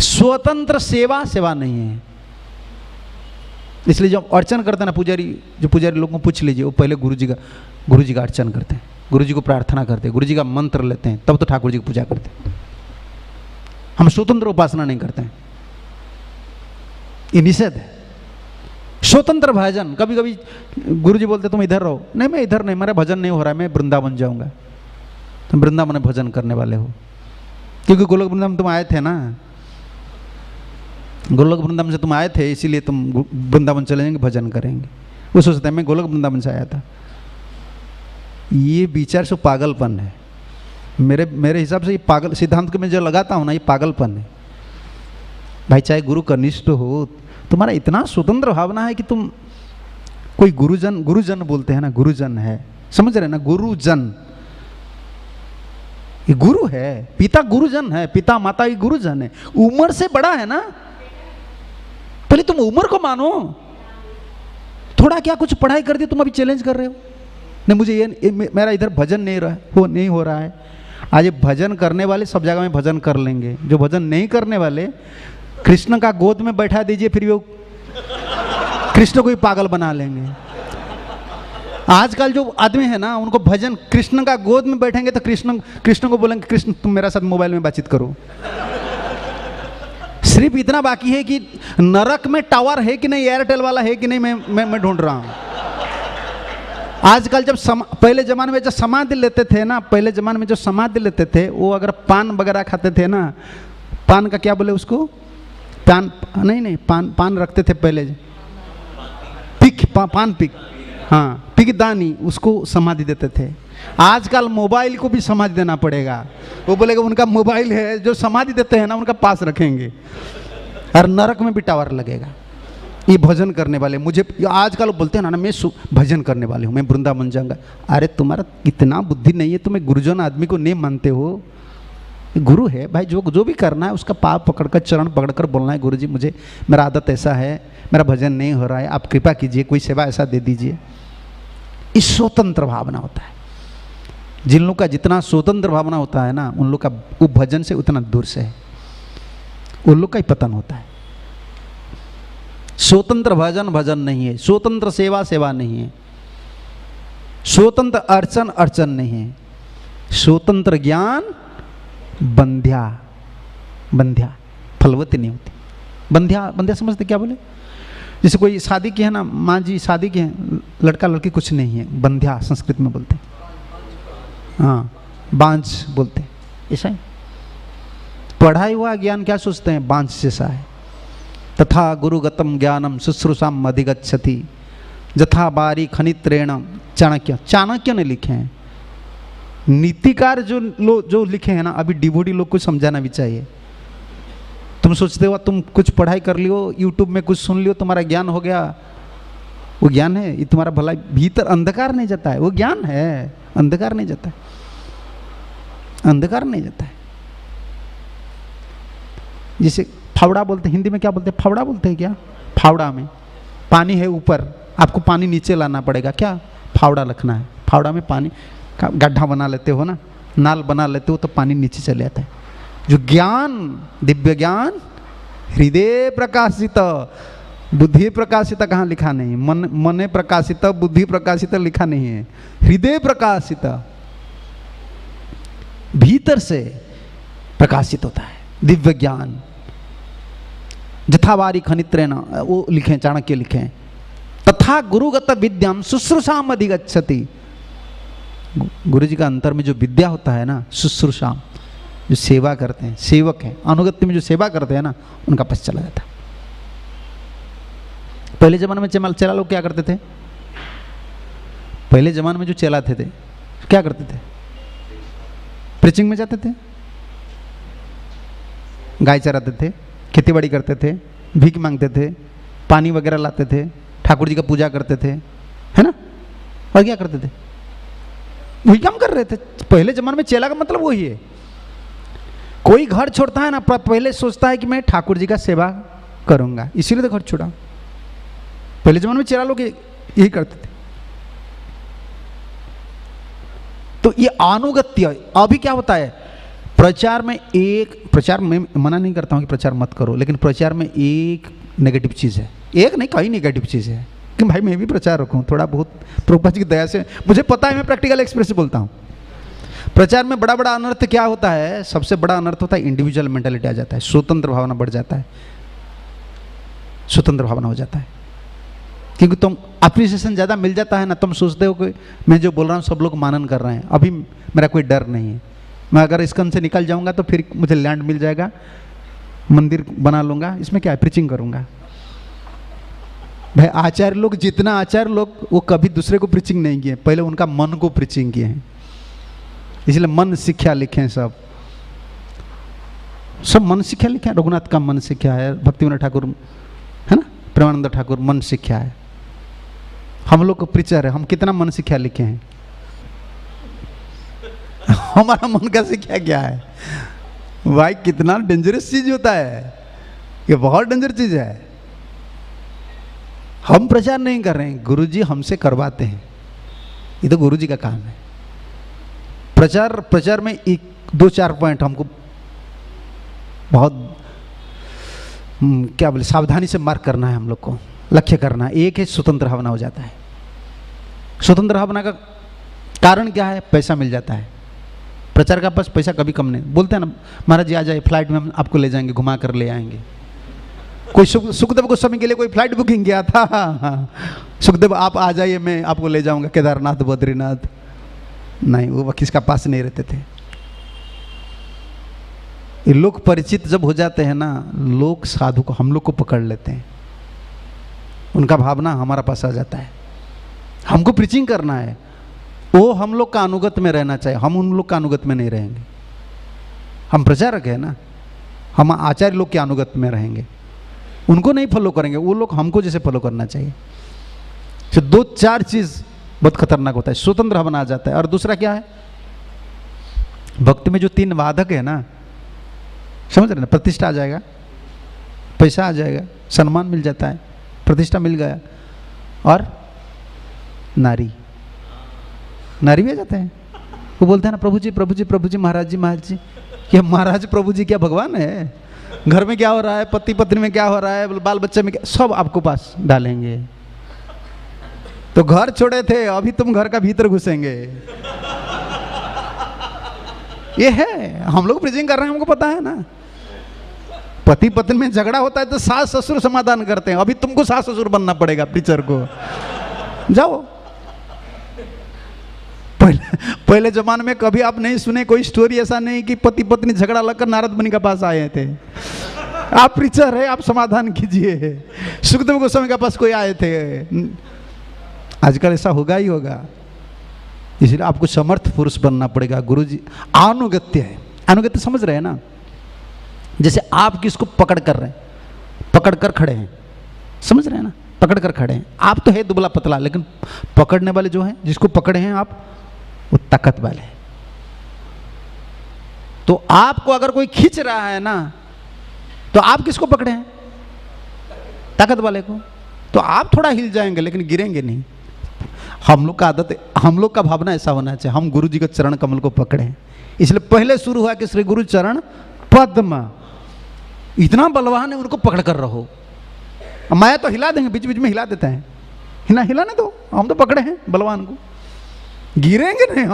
स्वतंत्र सेवा सेवा नहीं है। इसलिए जब अर्चन करते हैं ना पुजारी, जो पुजारी लोगों को पूछ लीजिए, वो पहले गुरु जी का अर्चन करते हैं, गुरु जी को प्रार्थना करते हैं, गुरु जी का मंत्र लेते हैं, तब तो ठाकुर जी की पूजा करते हैं। हम स्वतंत्र उपासना नहीं करते हैं, ये निषेध है। स्वतंत्र भजन, कभी कभी गुरु जी बोलते तुम इधर रहो, नहीं मैं इधर नहीं, मेरा भजन नहीं हो रहा है, मैं वृंदावन जाऊंगा। तुम वृंदावन में भजन करने वाले हो, क्योंकि गोलोक वृंदावन तुम आए थे ना, गोलोक वृंदावन से तुम आए थे, इसीलिए तुम वृंदावन चले जाएंगे, भजन करेंगे। वो सोचते हैं मैं गोलोक वृंदावन से आया था। ये विचार से पागलपन है। मेरे हिसाब से ये पागल सिद्धांत को मैं जो लगाता हूँ ना, ये पागलपन है भाई। चाहे गुरु कनिष्ठ हो, तुम्हारा इतना स्वतंत्र भावना है कि तुम कोई गुरुजन बोलते हैं ना, गुरुजन है, समझ रहे ना? गुरुजन, ये गुरु है, पिता गुरुजन है, पिता माता ही गुरुजन है, उम्र से बड़ा है ना। पहले तुम उम्र को मानो। थोड़ा क्या कुछ पढ़ाई कर दी, तुम अभी चैलेंज कर रहे हो नहीं मुझे ये मेरा इधर भजन नहीं हो रहा है। आज ये भजन करने वाले सब जगह में भजन कर लेंगे, जो भजन नहीं करने वाले कृष्ण का गोद में बैठा दीजिए, फिर वो कृष्ण को ही पागल बना लेंगे। आजकल जो आदमी है ना, उनको भजन, कृष्ण का गोद में बैठेंगे तो कृष्ण को बोलेंगे कृष्ण तुम मेरा साथ मोबाइल में बातचीत करो। सिर्फ इतना बाकी है कि नरक में टावर है कि नहीं, एयरटेल वाला है कि नहीं, मैं ढूंढ रहा हूं। आजकल जब पहले जमाने में जो समाधि लेते थे ना, पहले जमाने में जो समाधि लेते थे, वो अगर पान वगैरह खाते थे ना, पान का क्या बोले उसको, पान नहीं पान रखते थे पहले, पान पिक, हाँ पिक दानी, उसको समाधि देते थे। आजकल मोबाइल को भी समाधि देना पड़ेगा। वो बोलेगा उनका मोबाइल है, जो समाधि देते हैं ना उनका पास रखेंगे, और नरक में भी टावर लगेगा। ये भजन करने वाले, मुझे आजकल बोलते हैं ना मैं भजन करने वाले हूँ, मैं वृंदावन जाऊंगा। अरे तुम्हारा इतना बुद्धि नहीं है, तुम्हें गुरुजन आदमी को नहीं मानते हो। गुरु है भाई, जो भी करना है उसका पाँव पकड़कर, चरण पकड़कर बोलना है, गुरु जी मुझे, मेरा आदत ऐसा है, मेरा भजन नहीं हो रहा है, आप कृपा कीजिए, कोई सेवा ऐसा दे दीजिए। इस स्वतंत्र भावना होता है। जिन लोग का जितना स्वतंत्र भावना होता है ना, उन लोग का वो भजन से उतना दूर से है, उन लोग का ही पतन होता है। स्वतंत्र भजन नहीं है, स्वतंत्र सेवा नहीं है, स्वतंत्र अर्चन नहीं है, स्वतंत्र ज्ञान बंध्या फलवती नहीं होती। बंध्या समझते क्या बोले? जैसे कोई शादी की है ना, माँ जी शादी की है, लड़का लड़की कुछ नहीं है, बंध्या संस्कृत में बोलते, हाँ बांझ बोलते, ऐसा ही। पढ़ाई हुआ ज्ञान क्या सोचते हैं, बांझ जैसा है। तथा गुरुगतम ज्ञानम शुश्रूषाम अधिगच्छति जथा बारी खनित्रेण चाणक्य ने लिखे हैं। नीतिकार जो लिखे हैं ना, अभी डिवोटी लोग को समझाना भी चाहिए। तुम सोचते हो तुम कुछ पढ़ाई कर लियो, यूट्यूब में कुछ सुन लियो, तुम्हारा ज्ञान हो गया, वो ज्ञान है? ये तुम्हारा भला भीतर अंधकार नहीं जाता है, वो ज्ञान है, अंधकार नहीं जाता है, अंधकार नहीं जाता है। जैसे फावड़ा बोलते, हिंदी में क्या बोलते हैं, फावड़ा बोलते हैं क्या? फावड़ा में पानी है ऊपर, आपको पानी नीचे लाना पड़ेगा। क्या? फावड़ा रखना है, फावड़ा में पानी का गड्ढा बना लेते हो ना, नाल बना लेते हो तो पानी नीचे चले जाता है। जो ज्ञान, दिव्य ज्ञान, हृदय प्रकाशित, बुद्धि प्रकाशित कहाँ लिखा नहीं, मन प्रकाशित, बुद्धि प्रकाशित लिखा नहीं है, हृदय प्रकाशित, भीतर से प्रकाशित होता है दिव्य ज्ञान। जथावारी खनित्रेण, वो लिखे, चाणक्य लिखे, तथा गुरुगत विद्याम शुश्रूषाम अधिगच्छति। गुरु जी का अंतर में जो विद्या होता है ना, शुश्रूषाम, जो सेवा करते हैं, सेवक हैं, अनुगत्य में जो सेवा करते हैं ना, उनका पास चला जाता है। पहले जमाने में चेला लोग क्या करते थे? पहले जमाने में जो चेलाते थे क्या करते थे? प्रीचिंग में जाते थे, गाय चराते थे, खेतीबाड़ी करते थे, भीख मांगते थे, पानी वगैरह लाते थे, ठाकुर जी का पूजा करते थे, है ना? और क्या करते थे? वही काम कर रहे थे। पहले जमाने में चेला का मतलब वही है। कोई घर छोड़ता है ना, पहले सोचता है कि मैं ठाकुर जी का सेवा करूंगा, इसीलिए तो घर छोड़ा। पहले जमाने में चेला लोग यही करते थे। तो ये अनुगत्य। अभी क्या होता है? प्रचार में मना नहीं करता हूं कि प्रचार मत करो, लेकिन प्रचार में एक नेगेटिव चीज़ है, एक नहीं कई नेगेटिव चीज़ है कि भाई मैं भी प्रचार रखूं थोड़ा बहुत, प्रभुपाद जी की दया से मुझे पता है, मैं प्रैक्टिकल एक्सपीरियंस से बोलता हूं। प्रचार में बड़ा बड़ा अनर्थ क्या होता है? सबसे बड़ा अनर्थ होता है इंडिविजुअल मेंटालिटी आ जाता है, स्वतंत्र भावना बढ़ जाता है, स्वतंत्र भावना हो जाता है, क्योंकि तुम अप्रिसिएशन ज़्यादा मिल जाता है ना, तुम सोचते हो कि मैं जो बोल रहा हूँ सब लोग मानन कर रहे हैं, अभी मेरा कोई डर नहीं है, मैं अगर स्कंद से निकल जाऊंगा तो फिर मुझे लैंड मिल जाएगा, मंदिर बना लूंगा, इसमें क्या है, प्रीचिंग करूंगा। भाई आचार्य लोग, जितना आचार्य लोग, वो कभी दूसरे को प्रीचिंग नहीं किए, पहले उनका मन को प्रीचिंग किए हैं, इसलिए मन शिक्षा लिखे हैं। सब मन शिक्षा लिखे हैं। रघुनाथ का मन शिक्षा है, भक्तिविनोद ठाकुर है ना, प्रेमानंद ठाकुर मन शिक्षा है। हम लोग को प्रीचर है, हम कितना मन शिक्षा लिखे हैं? हमारा मन का शिक्षा क्या है भाई? कितना डेंजरस चीज होता है ये, बहुत डेंजर चीज है। हम प्रचार नहीं कर रहे हैं, गुरुजी हमसे करवाते हैं, ये तो गुरुजी का काम है। प्रचार में एक दो चार पॉइंट हमको बहुत क्या बोले, सावधानी से मार्क करना है, हम लोग को लक्ष्य करना है। एक है स्वतंत्र भावना हो जाता है। स्वतंत्र भावना का कारण क्या है? पैसा मिल जाता है। प्रचार का पास पैसा कभी कम नहीं, बोलते हैं ना महाराज जी आ जाए, फ्लाइट में हम आपको ले जाएंगे, घुमा कर ले आएंगे। कोई सुखदेव गोस्वामी के लिए कोई फ्लाइट बुकिंग किया था, सुखदेव आप आ जाइए, मैं आपको ले जाऊंगा केदारनाथ बद्रीनाथ, नहीं, वो किसका पास नहीं रहते थे। ये लोग परिचित जब हो जाते हैं ना, लोग साधु को, हम लोग को पकड़ लेते हैं, उनका भावना हमारा पास आ जाता है। हमको प्रीचिंग करना है, वो हम लोग का अनुगत में रहना चाहिए, हम उन लोग का अनुगत में नहीं रहेंगे। हम प्रचारक है ना, हम आचार्य लोग के अनुगत में रहेंगे, उनको नहीं फॉलो करेंगे, वो लोग हमको जैसे फॉलो करना चाहिए। तो दो चार चीज बहुत खतरनाक होता है, स्वतंत्र भावना आ जाता है। और दूसरा क्या है? भक्ति में जो तीन वादक है ना, समझ रहे ना, प्रतिष्ठा आ जाएगा, पैसा आ जाएगा, सम्मान मिल जाता है, प्रतिष्ठा मिल गया, और नारी भी आ जाते हैं। वो बोलते हैं ना प्रभु जी प्रभु जी प्रभु जी, महाराज जी महाराज जी। क्या महाराज प्रभु जी क्या भगवान है? घर में क्या हो रहा है, पति पत्नी में क्या हो रहा है, बाल बच्चे में क्या, सब आपको पास डालेंगे। तो घर छोड़े थे, अभी तुम घर का भीतर घुसेंगे। ये है, हम लोग प्रीचिंग कर रहे हैं, हमको पता है ना। पति पत्नी में झगड़ा होता है तो सास ससुर समाधान करते हैं, अभी तुमको सास ससुर बनना पड़ेगा प्रीचर को। जाओ। पहले जमाने में कभी आप नहीं सुने कोई स्टोरी ऐसा नहीं कि पति पत्नी झगड़ा लगकर नारद मुनि के पास आए थे। आप प्रीचर है, आप समाधान कीजिए। सुखदेव गोस्वामी के पास कोई आए थे। आजकल ऐसा होगा ही होगा, इसलिए आपको समर्थ पुरुष बनना पड़ेगा। गुरुजी अनुगत्य है, अनुगत्य समझ रहे हैं ना? जैसे आप किसको पकड़ कर रहे हैं, पकड़ कर खड़े हैं, समझ रहे हैं ना, पकड़ कर खड़े हैं। आप तो है दुबला पतला, लेकिन पकड़ने वाले जो हैं, जिसको पकड़े हैं आप, वो ताकत वाले हैं। तो आपको अगर कोई खींच रहा है ना, तो आप किसको पकड़े हैं? ताकत वाले को। तो आप थोड़ा हिल जाएंगे लेकिन गिरेंगे नहीं। हम लोग का आदत है, हम लोग का भावना ऐसा होना चाहिए, हम गुरु जी के चरण कमल को पकड़े। इसलिए पहले शुरू हुआ कि श्री गुरु चरण पद्म, इतना बलवान है उनको पकड़ कर रहो। माया तो हिला देंगे, बीच बीच में हिला देते हैं, हिलाने दो, हम तो पकड़े हैं बलवान को, गिरेंगे नहीं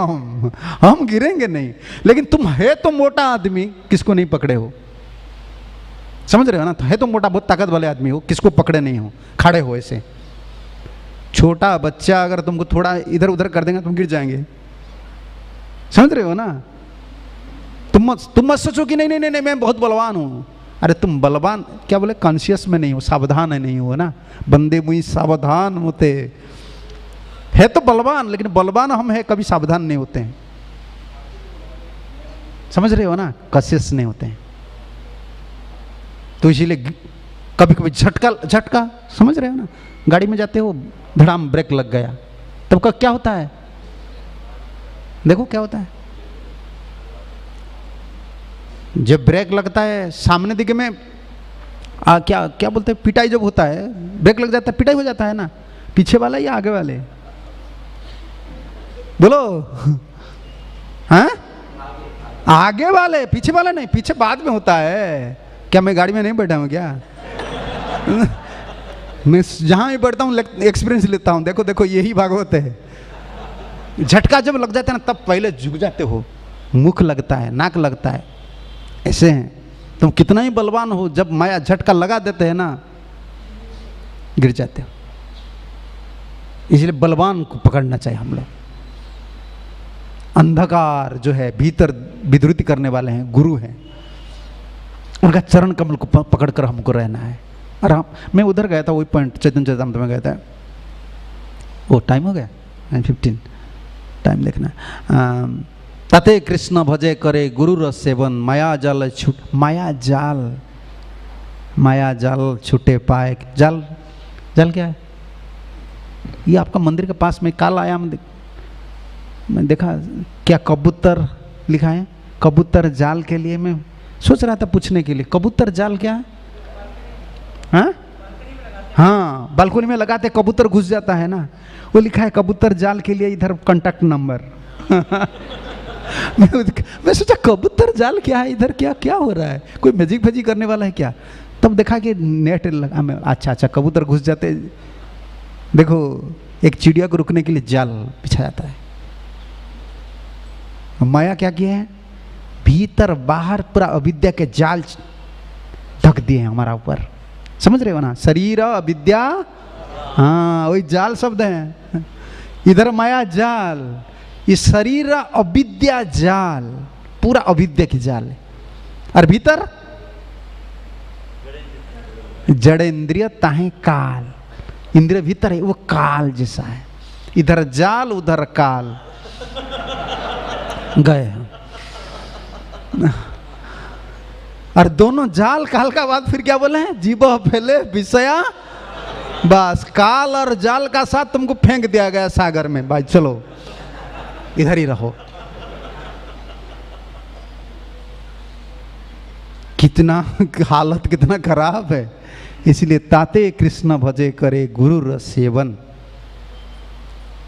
हम गिरेंगे नहीं। लेकिन तुम है तो मोटा आदमी, किसको नहीं पकड़े हो, समझ रहे हो ना? तो है तो मोटा, बहुत ताकत वाले आदमी हो, किसको पकड़े नहीं हो, खड़े हो ऐसे। छोटा बच्चा अगर तुमको थोड़ा इधर उधर कर देंगे तुम गिर जाएंगे, समझ रहे हो ना? तुम मत सोचो कि नहीं नहीं नहीं मैं बहुत बलवान हूं। अरे तुम बलवान क्या बोले, कॉन्शियस में नहीं हो, सावधान है नहीं हो ना। बंदे मुई सावधान होते, है तो बलवान, लेकिन बलवान हम है कभी सावधान नहीं होते हैं, समझ रहे हो ना? कॉन्शियस नहीं होते हैं। तो इसीलिए कभी कभी झटका, समझ रहे हो ना? गाड़ी में जाते हो, धड़ाम ब्रेक लग गया, तब का क्या होता है, देखो क्या होता है। जब ब्रेक लगता है सामने दिखे में क्या क्या बोलते हैं, पिटाई जब होता है, ब्रेक लग जाता है पिटाई हो जाता है ना, पीछे वाला या आगे वाले, बोलो हाँ? आगे वाले, पीछे वाला नहीं, पीछे बाद में होता है। क्या मैं गाड़ी में नहीं बैठा हूँ क्या? मैं जहां भी बैठता हूँ एक्सपीरियंस लेता हूँ। देखो देखो यही भागवत है। झटका जब लग जाता है ना तब पहले झुक जाते हो, मुख लगता है, नाक लगता है, ऐसे हैं। तुम कितना ही बलवान हो, जब माया झटका लगा देते हैं ना गिर जाते हो। इसलिए बलवान को पकड़ना चाहिए हम लोग। अंधकार जो है भीतर विद्रुति करने वाले हैं, गुरु हैं, उनका चरण कमल को पकड़कर हमको रहना है। और मैं उधर गया था, वही पॉइंट चैतन्य चरितामृत में गया था। वो टाइम हो गया 9:15, टाइम देखना। तते कृष्ण भजे करे गुरु रस सेवन, माया जाल छूट, माया जाल छूटे पाए। जाल क्या है? ये आपका मंदिर के पास में काल आयाम मैं देखा, क्या कबूतर लिखा है? कबूतर जाल के लिए मैं सोच रहा था पूछने के लिए, कबूतर जाल क्या है? हाँ, बालकनी में लगाते कबूतर घुस जाता है ना, वो लिखा है कबूतर जाल के लिए इधर कांटेक्ट नंबर। मैं सोचा कबूतर जाल क्या है, इधर क्या क्या हो रहा है, कोई मैजिक फैजिक करने वाला है क्या? तब देखा कि नेट लगा में, अच्छा कबूतर घुस जाते। देखो एक चिड़िया को रुकने के लिए जाल बिछा जाता है। माया क्या किया है, भीतर बाहर पूरा अविद्या के जाल ढक दिए हैं हमारा ऊपर, समझ रहे हो ना? शरीर अविद्या, हाँ वही जाल शब्द है। इधर माया जाल, इस शरीर अविद्या जाल, पूरा अविद्या की जाल है। और भीतर जड़ इंद्रिय ताहे काल, इंद्रिय भीतर है वो काल जैसा है, इधर जाल उधर काल गए। और दोनों जाल काल का बाद फिर क्या बोले हैं, जीव फैले विषया, बस काल और जाल का साथ तुमको फेंक दिया गया सागर में, भाई चलो इधर ही रहो। कितना हालत कितना खराब है। इसलिए ताते कृष्ण भजे करे गुरु रस सेवन,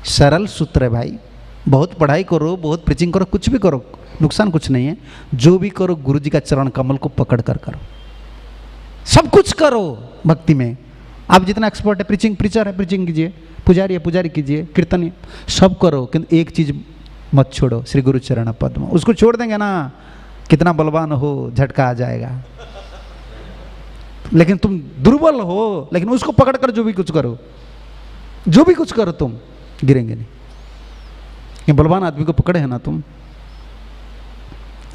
सरल सूत्र है भाई। बहुत पढ़ाई करो, बहुत प्रीचिंग करो, कुछ भी करो, नुकसान कुछ नहीं है। जो भी करो गुरु जी का चरण कमल को पकड़ कर करो, सब कुछ करो भक्ति में। आप जितना एक्सपर्ट है, प्रीचिंग प्रीचर है प्रीचिंग कीजिए, पुजारी है पुजारी कीजिए, कीर्तन है, सब करो, किंतु एक चीज मत छोड़ो, श्री गुरु चरण पद्म। उसको छोड़ देंगे ना, कितना बलवान हो झटका आ जाएगा। लेकिन तुम दुर्बल हो, लेकिन उसको पकड़ कर जो भी कुछ करो, जो भी कुछ करो तुम गिरेंगे नहीं। ये बलवान आदमी को पकड़े है ना तुम,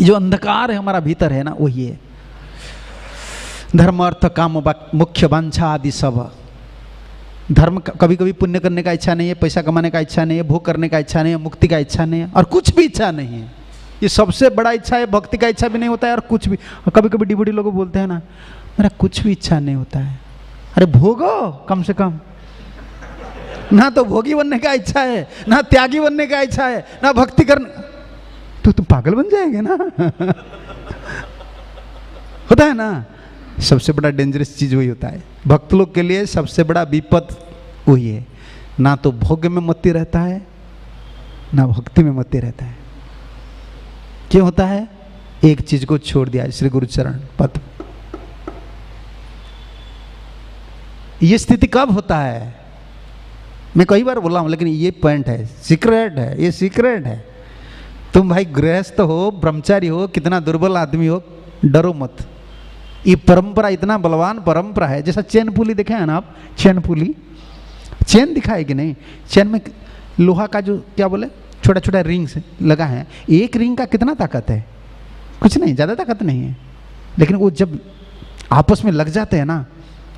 जो अंधकार है हमारा भीतर है ना, वही है। धर्म अर्थ काम मुख्य वांछा आदि सब। धर्म कभी कभी पुण्य करने का इच्छा नहीं है, पैसा कमाने का इच्छा नहीं है, भोग करने का इच्छा नहीं है, मुक्ति का इच्छा नहीं है, और कुछ भी इच्छा नहीं है। ये सबसे बड़ा इच्छा है, भक्ति का इच्छा भी नहीं होता है, और कुछ भी। कभी कभी डिबोडी लोग बोलते हैं ना, मेरा कुछ भी इच्छा नहीं होता है। अरे भोगो कम से कम, ना तो भोगी बनने का इच्छा है, ना त्यागी बनने का इच्छा है, ना भक्ति करने, तो तुम पागल बन जाएंगे ना। होता है ना, सबसे बड़ा डेंजरस चीज़ वही होता है। भक्त लोग के लिए सबसे बड़ा विपद वही है, ना तो भोग में मत्ती रहता है ना भक्ति में मत्ती रहता है। क्यों होता है? एक चीज को छोड़ दिया, श्री गुरु चरण पद। ये स्थिति कब होता है? मैं कई बार बोला हूं, लेकिन ये पॉइंट है, सीक्रेट है, ये सीक्रेट है। तुम भाई गृहस्थ हो, ब्रह्मचारी हो, कितना दुर्बल आदमी हो, डरो मत। ये परंपरा इतना बलवान परंपरा है। जैसा चैन पुली देखे हैं ना आप, चैन पुली, चैन दिखा है कि नहीं? चैन में लोहा का जो क्या बोले छोटा छोटा रिंग से लगा है, एक रिंग का कितना ताकत है? कुछ नहीं, ज़्यादा ताकत नहीं है, लेकिन वो जब आपस में लग जाते हैं ना,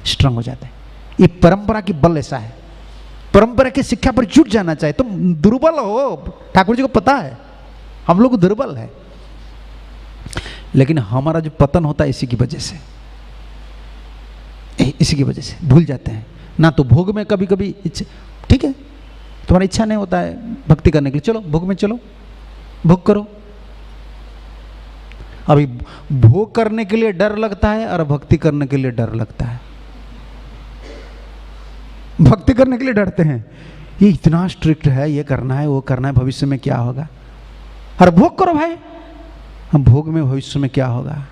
स्ट्रांग हो जाते हैं। ये परंपरा की बल ऐसा है। परंपरा की शिक्षा पर जुट जाना चाहिए। तुम दुर्बल हो, ठाकुर जी को पता है, हम लोग दुर्बल है, लेकिन हमारा जो पतन होता है इसी की वजह से, इसी की वजह से भूल जाते हैं ना। तो भोग में कभी कभी ठीक है, तुम्हारा इच्छा नहीं होता है भक्ति करने के लिए, चलो भोग में चलो, भोग करो। अभी भोग करने के लिए डर लगता है और भक्ति करने के लिए डर लगता है। भक्ति करने के लिए डरते हैं, ये इतना स्ट्रिक्ट है, ये करना है, वो करना है, भविष्य में क्या होगा। और भोग करो भाई, हम भोग में भविष्य में क्या होगा।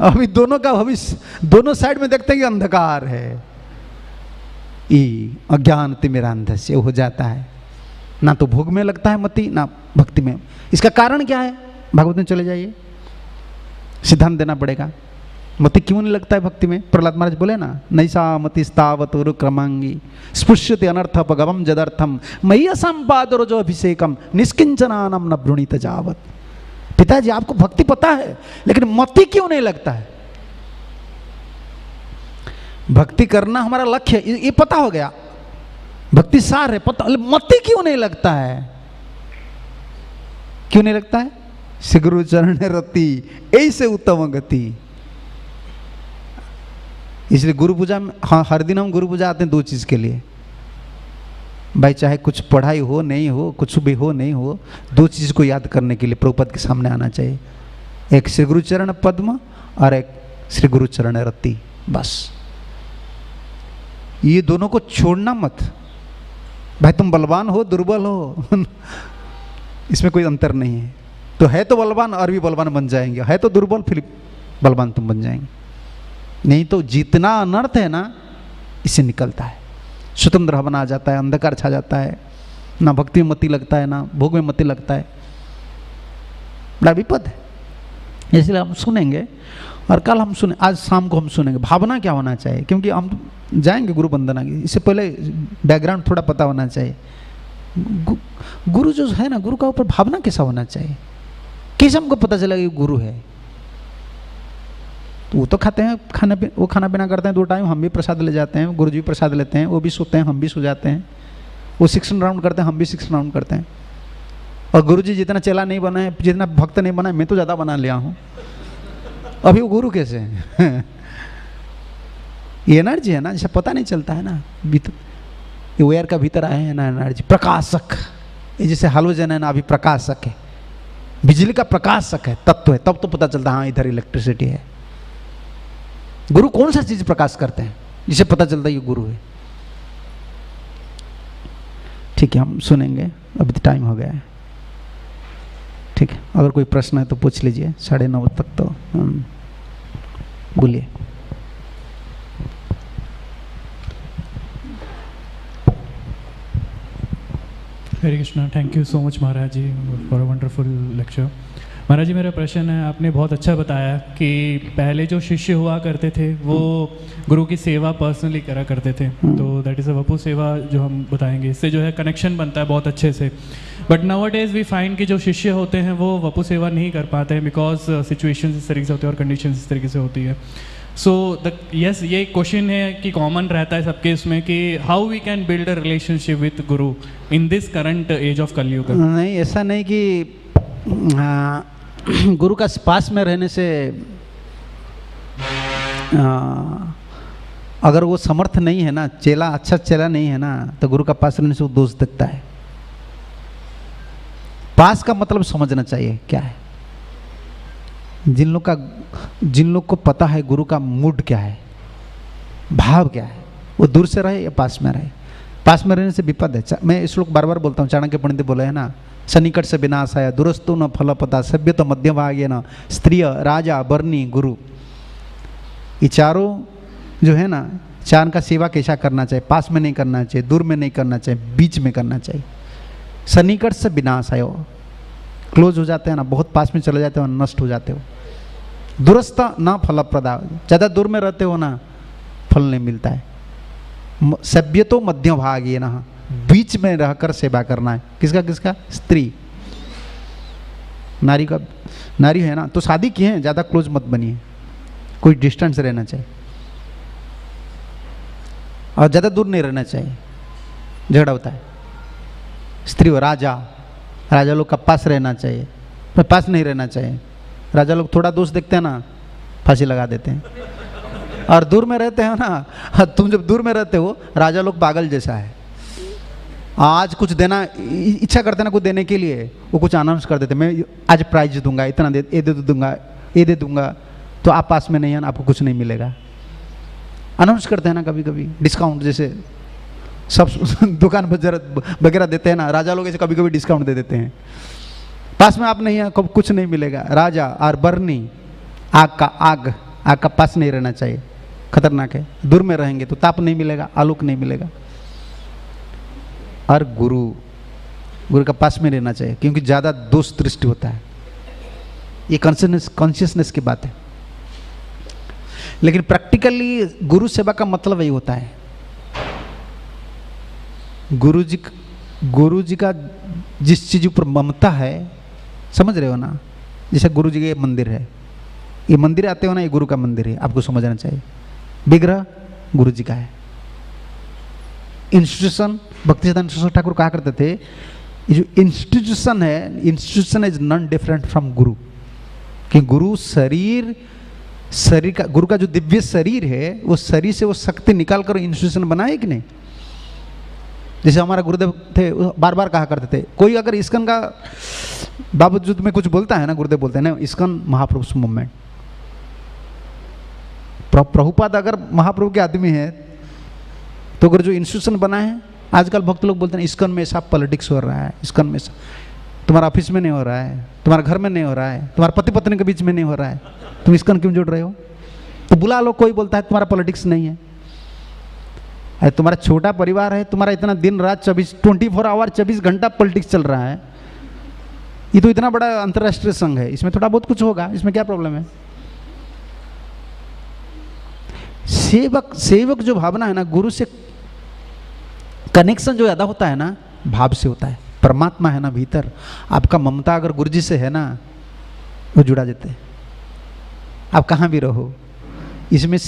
अभी दोनों का भविष्य, दोनों साइड में देखते हैं कि अंधकार है, अज्ञान तिमिरांध से हो जाता है। ना तो भोग में लगता है मति, ना भक्ति में। इसका कारण क्या है? भागवत में चले जाइए, सिद्धांत देना पड़ेगा। मति क्यों नहीं लगता है भक्ति में? प्रहलाद महाराज बोले ना, नैसा मति स्तावत क्रमांगी स्पृश्यते अनर्थ पगवम जदर्थम मय्य संपादरोजो अभिषेकम निष्किंचनानम न भ्रूणित जावत। पिताजी आपको भक्ति पता है, लेकिन मति क्यों नहीं लगता है? भक्ति करना हमारा लक्ष्य है, ये पता हो गया, भक्ति सार है, पता, मति क्यों नहीं लगता है? क्यों नहीं लगता है? श्री गुरु चरण रति ऐसे उत्तम गति। इसलिए गुरु पूजा में, हाँ, हर दिन हम गुरु पूजा आते हैं दो चीज के लिए भाई, चाहे कुछ पढ़ाई हो नहीं हो, कुछ भी हो नहीं हो, दो चीज को याद करने के लिए प्रभुपद के सामने आना चाहिए। एक श्री गुरु चरण पद्म और एक श्री गुरु चरण रति, बस। ये दोनों को छोड़ना मत भाई। तुम बलवान हो, दुर्बल हो इसमें कोई अंतर नहीं है। तो है तो बलवान और भी बलवान बन जाएंगे, है तो दुर्बल फिर बलवान तुम बन जाएंगे। नहीं तो जितना अनर्थ है ना, इससे निकलता है, स्वतंत्र हवन आ जाता है, अंधकार छा जाता है, ना भक्ति में मति लगता है, ना भोग में मति लगता है, बड़ा विपद है। इसलिए हम सुनेंगे, और कल हम सुने, आज शाम को हम सुनेंगे भावना क्या होना चाहिए, क्योंकि हम जाएंगे गुरु वंदना की, इससे पहले बैकग्राउंड थोड़ा पता होना चाहिए। गुरु जो है ना, गुरु का ऊपर भावना कैसा होना चाहिए, कैसे हमको पता चलेगा कि गुरु है। तो वो तो खाते हैं, वो खाना पीना करते हैं 2 टाइम, हम भी प्रसाद ले जाते हैं, गुरु जी प्रसाद लेते हैं, वो भी सोते हैं, हम भी सो जाते हैं। वो 6 राउंड करते हैं, हम भी 6 राउंड करते हैं। और गुरु जी जितना चेला नहीं बना है, जितना भक्त नहीं बना है, मैं तो ज़्यादा बना लिया हूँ। अभी वो गुरु कैसे है ये एनर्जी है ना, जैसे पता नहीं चलता है ना, ये वायर का भीतर आए हैं ना एनर्जी, प्रकाशक। ये जैसे हालोजन है ना, अभी प्रकाशक है, बिजली का प्रकाशक है, तत्व है, तब तो पता चलता हाँ इधर इलेक्ट्रिसिटी है। गुरु कौन सा चीज प्रकाश करते हैं जिसे पता चलता है ये गुरु है। ठीक है, हम सुनेंगे, अभी तो टाइम हो गया है। ठीक है, अगर कोई प्रश्न है तो पूछ लीजिए, 9:30 तक तो बोलिए। Hare Krishna, thank you so much Maharaj ji for a wonderful lecture. Maharaj ji, मेरा प्रश्न है, आपने बहुत अच्छा बताया कि पहले जो शिष्य हुआ करते थे वो गुरु की सेवा पर्सनली करा करते थे, तो दैट इज़ अ वपु सेवा जो हम बताएंगे, इससे जो है कनेक्शन बनता है बहुत अच्छे से। But now days we find कि जो शिष्य होते हैं वो वपु सेवा नहीं कर पाते हैं, बिकॉज सिचुएशंस इस तरीके से होती है और कंडीशंस इस तरीके से होती है। सो यस, ये क्वेश्चन है कि कॉमन रहता है सबके इसमें कि how we can build a relationship with guru in this current age of Kalyug. नहीं, ऐसा नहीं कि गुरु का पास में रहने से अगर वो समर्थ नहीं है ना, चेला अच्छा चेला नहीं है ना, तो गुरु का पास रहने से वो दोष दिखता है। पास का मतलब समझना चाहिए क्या है। जिन लोग को पता है गुरु का मूड क्या है, भाव क्या है, वो दूर से रहे या पास में रहे। पास में रहने से विपद है। मैं इस श्लोक बार बार बोलता हूँ, चाणक्य पंडित बोले है ना, सन्निकट से विनाशाय दूरस्थो न फलपता सभ्य तो मध्यभागे न स्त्रिय राजा बर्नी गुरु। ये चारों जो है ना, चार का सेवा कैसा करना चाहिए, पास में नहीं करना चाहिए, दूर में नहीं करना चाहिए, बीच में करना चाहिए। सन्निकट से विनाशाय, क्लोज हो जाते हैं ना, बहुत पास में चले जाते हो, नष्ट हो जाते हो। दूरस्थ न फलप्रदा, ज़्यादा दूर में रहते हो ना, फल नहीं मिलता है। सभ्य तो मध्य भाग ये ना, बीच में रहकर सेवा करना है। किसका किसका? स्त्री नारी का। नारी है ना तो शादी की है, ज़्यादा क्लोज मत बनिए, कोई डिस्टेंस रहना चाहिए और ज़्यादा दूर नहीं रहना चाहिए, झगड़ा होता है। स्त्री हो, राजा लोग का पास रहना चाहिए, पर पास नहीं रहना चाहिए। राजा लोग थोड़ा दोस्त देखते हैं ना, फांसी लगा देते हैं। और दूर में रहते हो ना, तुम जब दूर में रहते हो, राजा लोग पागल जैसा है। आज कुछ देना इच्छा करते ना, कुछ देने के लिए वो कुछ अनाउंस कर देते, मैं आज प्राइज दूंगा, इतना ये दे दूंगा, तो आप पास में नहीं है ना, आपको कुछ नहीं मिलेगा। अनाउंस करते हैं ना कभी कभी, डिस्काउंट जैसे सब दुकान वगैरह देते हैं ना, राजा लोग ऐसे कभी कभी डिस्काउंट दे देते हैं। पास में आप नहीं है, कब कुछ नहीं मिलेगा। राजा और बर्नी, आग का पास नहीं रहना चाहिए, खतरनाक है। दूर में रहेंगे तो ताप नहीं मिलेगा, आलोक नहीं मिलेगा। और गुरु का पास में रहना चाहिए, क्योंकि ज़्यादा दोष दृष्टि होता है। ये कॉन्शियसनेस की बात है। लेकिन प्रैक्टिकली गुरु सेवा का मतलब वही होता है। गुरु जी का जिस चीज़ पर ममता है, समझ रहे हो ना। जैसे गुरु जी का मंदिर है, ये मंदिर आते हो ना, ये गुरु का मंदिर है, आपको समझना चाहिए। विग्रह गुरु जी का है। इंस्टीट्यूशन, भक्तिसिद्धांत ठाकुर कहा करते थे, ये जो इंस्टीट्यूशन है, institution is non different from गुरु। कि गुरु शरीर का, गुरु का जो दिव्य शरीर है, वो शरीर से वो शक्ति निकाल कर इंस्टीट्यूशन बनाए कि नहीं। जैसे हमारा गुरुदेव थे, बार बार कहा करते थे, कोई अगर इस्कन का बावजूद में कुछ बोलता है ना, गुरुदेव बोलते हैं ना, इस्कन महापुरुष मूवमेंट। प्रभुपाद अगर महाप्रभु के आदमी है, तो अगर जो इंस्टीट्यूशन बना है, आजकल भक्त लोग बोलते हैं इस्कन में ऐसा पॉलिटिक्स हो रहा है, इस्कन में तुम्हारा ऑफिस में नहीं हो रहा है, तुम्हारे घर में नहीं हो रहा है, तुम्हारे पति पत्नी के बीच में नहीं हो रहा है, तुम इस्कन क्यों जुड़ रहे हो? तो बुला लो। कोई बोलता है तुम्हारा पॉलिटिक्स नहीं है। अरे तुम्हारा छोटा परिवार है, तुम्हारा इतना दिन रात 24 आवर 24 घंटा पॉलिटिक्स चल रहा है। ये तो इतना बड़ा अंतर्राष्ट्रीय संघ है, इसमें थोड़ा बहुत कुछ होगा, इसमें क्या प्रॉब्लम है? सेवक जो भावना है ना, गुरु से कनेक्शन जो ज़्यादा होता है ना, भाव से होता है। परमात्मा है ना भीतर, आपका ममता अगर गुरु जी से है ना, वो जुड़ा जाते हैं। आप कहाँ भी रहो, इसमें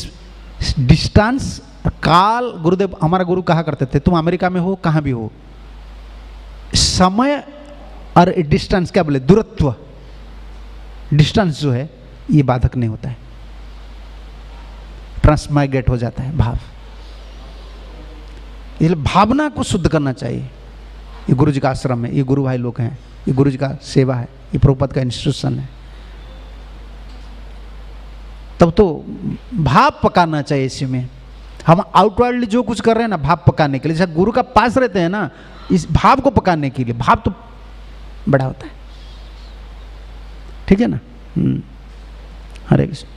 डिस्टेंस काल, गुरुदेव हमारा गुरु कहा करते थे, तुम अमेरिका में हो, कहाँ भी हो, समय और डिस्टेंस, क्या बोले, दूरत्व, डिस्टेंस जो है, ये बाधक नहीं होता है, ट्रांसमाइग्रेट हो जाता है भाव। इसलिए भावना को शुद्ध करना चाहिए। ये गुरु जी का आश्रम है, ये गुरु भाई लोग हैं, ये गुरु जी का सेवा है, ये प्रभुपाद का इंस्टीट्यूशन है। तब तो भाव पकाना चाहिए इसमें। हम आउटवर्डली जो कुछ कर रहे हैं ना, भाव पकाने के लिए, जैसे गुरु का पास रहते हैं ना, इस भाव को पकाने के लिए, भाव तो बड़ा होता है। ठीक है ना। हरे कृष्ण।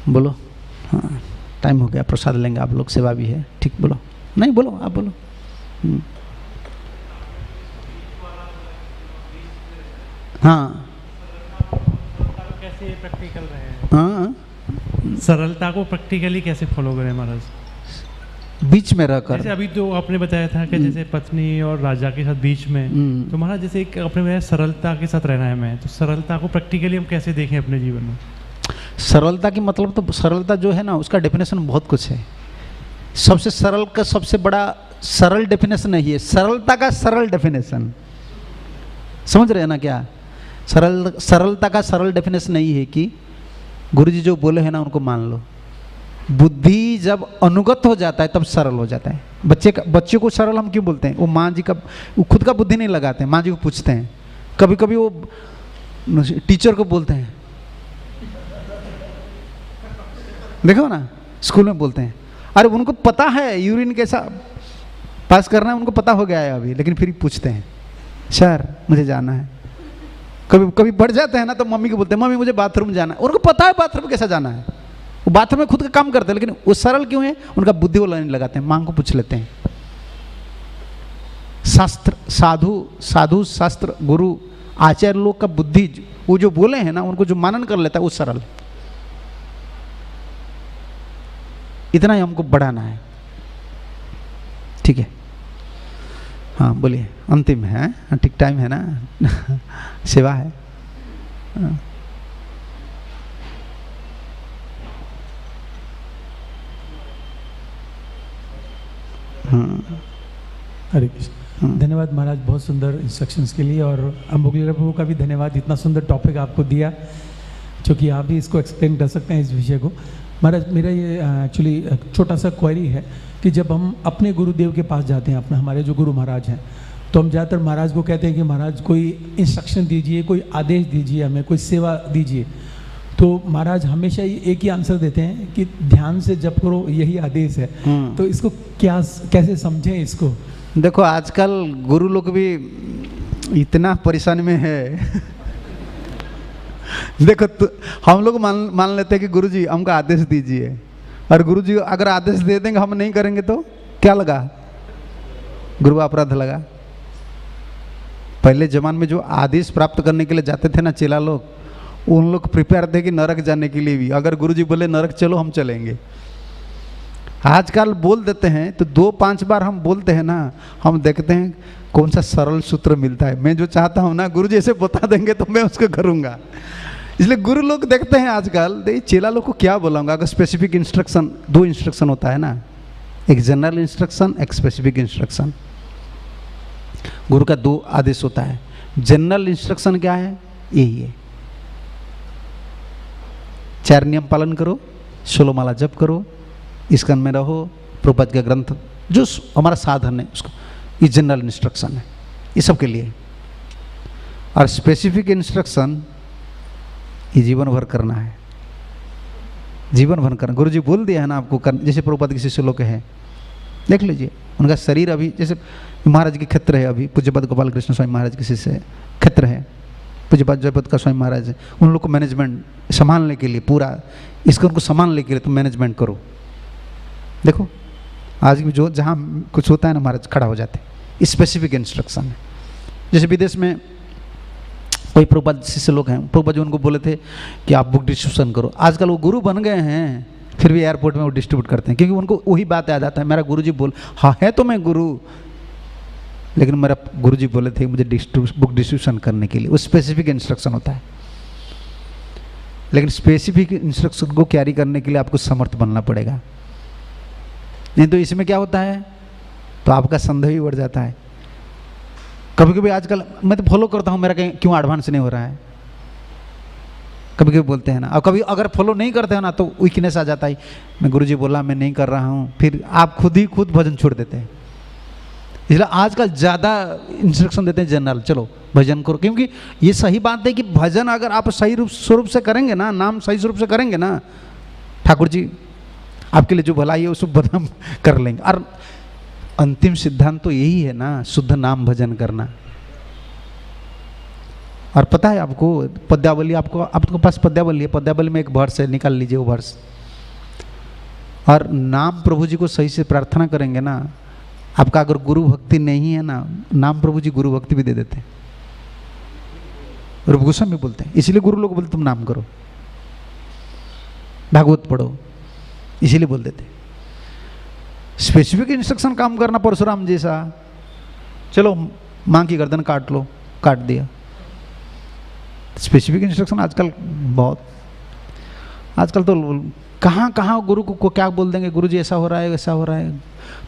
बोलो। हाँ, टाइम हो गया, प्रसाद लेंगे आप लोग, सेवा भी है। ठीक, बोलो। नहीं बोलो, आप बोलो। हाँ, कैसे प्रैक्टिकल रहे? हाँ, सरलता को प्रैक्टिकली कैसे फॉलो करें महाराज? बीच में रहकर। जैसे अभी तो आपने बताया था कि जैसे पत्नी और राजा के साथ बीच में, तो महाराज जैसे एक अपने में सरलता के साथ रहना है, मैं तो सरलता को प्रैक्टिकली हम कैसे देखें अपने जीवन में? सरलता की मतलब, तो सरलता जो है ना, उसका डेफिनेशन बहुत कुछ है। सबसे सरल का सबसे बड़ा सरल डेफिनेशन नहीं है, सरलता का सरल डेफिनेशन। समझ रहे हैं ना क्या? सरलता का सरल डेफिनेशन नहीं है कि गुरुजी जो बोले हैं ना, उनको मान लो। बुद्धि जब अनुगत हो जाता है, तब सरल हो जाता है। बच्चे को सरल हम क्यों बोलते हैं? वो माँ जी का, वो खुद का बुद्धि नहीं लगाते हैं, माँ जी को पूछते हैं। कभी कभी वो टीचर को बोलते हैं, देखो ना स्कूल में बोलते हैं, अरे उनको पता है यूरिन कैसा पास करना है, उनको पता हो गया है अभी, लेकिन फिर पूछते हैं सर मुझे जाना है। कभी कभी बढ़ जाते हैं ना तो मम्मी को बोलते हैं मम्मी मुझे बाथरूम जाना है। उनको पता है बाथरूम कैसा जाना है, वो बाथरूम में खुद का काम करते हैं, लेकिन वो सरल क्यों है, उनका बुद्धि वो नहीं लगाते हैं, माँ को पूछ लेते हैं। शास्त्र साधु शास्त्र गुरु आचार्य लोग का बुद्धि वो जो बोले हैं ना उनको जो मानन कर लेता है वो सरल। इतना ही हमको बढ़ाना है, ठीक है। हाँ बोलिए, अंतिम है, ठीक टाइम है ना सेवा है। हरे कृष्ण। धन्यवाद महाराज, बहुत सुंदर इंस्ट्रक्शंस के लिए, और अम्बुगलेरा प्रभु का भी धन्यवाद, इतना सुंदर टॉपिक आपको दिया, क्योंकि आप भी इसको एक्सप्लेन कर सकते हैं इस विषय को। महाराज मेरा ये एक्चुअली छोटा सा क्वेरी है कि जब हम अपने गुरुदेव के पास जाते हैं, अपने हमारे जो गुरु महाराज हैं, तो हम ज़्यादातर महाराज को कहते हैं कि महाराज कोई इंस्ट्रक्शन दीजिए, कोई आदेश दीजिए, हमें कोई सेवा दीजिए। तो महाराज हमेशा एक ही आंसर देते हैं कि ध्यान से जप करो, यही आदेश है। तो इसको कैसे समझें इसको? देखो आजकल गुरु लोग भी इतना परेशानी में है देखो हम लोग मान लेते हैं कि गुरु जी हमको आदेश दीजिए, और गुरु जी अगर आदेश दे देंगे हम नहीं करेंगे तो क्या लगा, गुरु अपराध लगा। पहले जमाने में जो आदेश प्राप्त करने के लिए जाते थे ना चेला लोग, उन लोग प्रिपेयर थे कि नरक जाने के लिए भी, अगर गुरु जी बोले नरक चलो हम चलेंगे। आजकल बोल देते हैं तो 2-5 बार हम बोलते हैं ना, हम देखते हैं कौन सा सरल सूत्र मिलता है। मैं जो चाहता हूँ ना गुरु जी ऐसे बता देंगे तो मैं उसको करूँगा। इसलिए गुरु लोग देखते हैं आजकल, चेला लोग को क्या बोलाऊंगा। अगर स्पेसिफिक इंस्ट्रक्शन, 2 इंस्ट्रक्शन होता है ना, एक जनरल इंस्ट्रक्शन, एक स्पेसिफिक इंस्ट्रक्शन। गुरु का 2 आदेश होता है। जनरल इंस्ट्रक्शन क्या है, यही है, 4 नियम पालन करो, 16 माला जप करो, इसकन में रहो, प्रभुपाद का ग्रंथ जो हमारा साधन है उसको, ये जनरल इंस्ट्रक्शन है, ये सब के लिए। और स्पेसिफिक इंस्ट्रक्शन ये जीवन भर करना है, जीवन भर करना। गुरु जी बोल दिया है ना आपको करना। जैसे प्रभुपाद के शिष्य लोग हैं, देख लीजिए उनका शरीर अभी, जैसे महाराज के क्षेत्र है, अभी पूज्यपाद गोपाल कृष्ण स्वामी महाराज के शिष्य क्षेत्र है, पूज्यपाद जयपद का स्वामी महाराज है, उन लोग को मैनेजमेंट संभालने के लिए, पूरा इसको उनको संभालने के लिए तुम मैनेजमेंट करो। देखो आज भी जो जहाँ कुछ होता है ना महाराज खड़ा हो जाते हैं, स्पेसिफिक इंस्ट्रक्शन है। जैसे विदेश में कोई प्रभुपाद शिष्य लोग हैं, प्रभुपाद जी उनको बोले थे कि आप बुक डिस्ट्रीब्यूशन करो। आजकल वो गुरु बन गए हैं, फिर भी एयरपोर्ट में वो डिस्ट्रीब्यूट करते हैं, क्योंकि उनको वही बात याद आता है, मेरा गुरु जी बोल, हाँ है तो मैं गुरु, लेकिन मेरा गुरु जी बोले थे मुझे बुक डिस्ट्रीब्यूशन करने के लिए। वो स्पेसिफिक इंस्ट्रक्शन होता है, लेकिन स्पेसिफिक इंस्ट्रक्शन को कैरी करने के लिए आपको समर्थ बनना पड़ेगा। नहीं तो इसमें क्या होता है, तो आपका संदेह भी बढ़ जाता है। कभी कभी आजकल मैं तो फॉलो करता हूँ, मेरा कहीं क्यों एडवांस नहीं हो रहा है, कभी कभी बोलते हैं ना। और कभी अगर फॉलो नहीं करते हो ना तो वीकनेस आ जाता है, मैं गुरुजी बोला मैं नहीं कर रहा हूँ, फिर आप खुद भजन छोड़ देते हैं। इसलिए आजकल ज़्यादा इंस्ट्रक्शन देते हैं जनरल, चलो भजन करो, क्योंकि ये सही बात है कि भजन अगर आप सही स्वरूप से करेंगे ना, नाम सही स्वरूप से करेंगे ना, ठाकुर जी आपके लिए जो भलाई है उसको बदनाम कर लेंगे। और अंतिम सिद्धांत तो यही है ना, शुद्ध नाम भजन करना। और पता है आपको पद्यावली, आपके पास पद्यावली है, पद्यावली में एक वर्ष है, निकाल लीजिए वो वर्ष। और नाम प्रभु जी को सही से प्रार्थना करेंगे ना, आपका अगर गुरु भक्ति नहीं है ना, नाम प्रभु जी गुरु भक्ति भी दे देते हैं। रूप गोस्वामी बोलते हैं, इसलिए गुरु लोग बोलते तुम नाम करो, भागवत पढ़ो, इसीलिए बोल देते। स्पेसिफिक इंस्ट्रक्शन काम करना परशुराम जैसा, चलो माँ की गर्दन काट लो, काट दिया। स्पेसिफिक इंस्ट्रक्शन आजकल बहुत, आजकल तो कहाँ गुरु को क्या बोल देंगे, गुरु जी ऐसा हो रहा है, वैसा हो रहा है।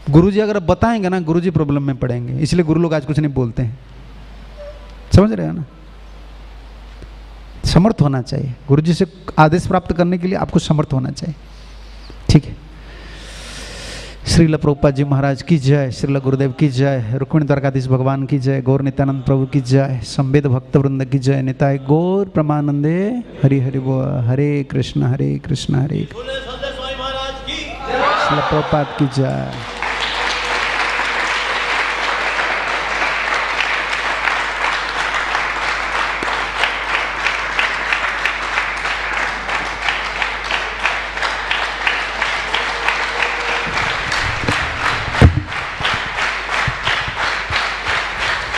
गुरु जी अगर बताएंगे ना, गुरु जी प्रॉब्लम में पड़ेंगे, इसलिए गुरु लोग आज कुछ नहीं बोलते हैं। समझ रहे हो ना, समर्थ होना चाहिए गुरु जी से आदेश प्राप्त करने के लिए, आपको समर्थ होना चाहिए। ठीक है, श्रील प्रभुपाद जी महाराज की जय, श्रील गुरुदेव की जय, रुक्मिणी द्वारकाधीश भगवान की जय, गौर नित्यानंद प्रभु की जय, संवेद भक्त वृंद की जय, निताय गौर प्रमानंदे हरि हरि बोल। हरे कृष्ण हरे कृष्ण हरे श्रील प्रभुपाद की जय।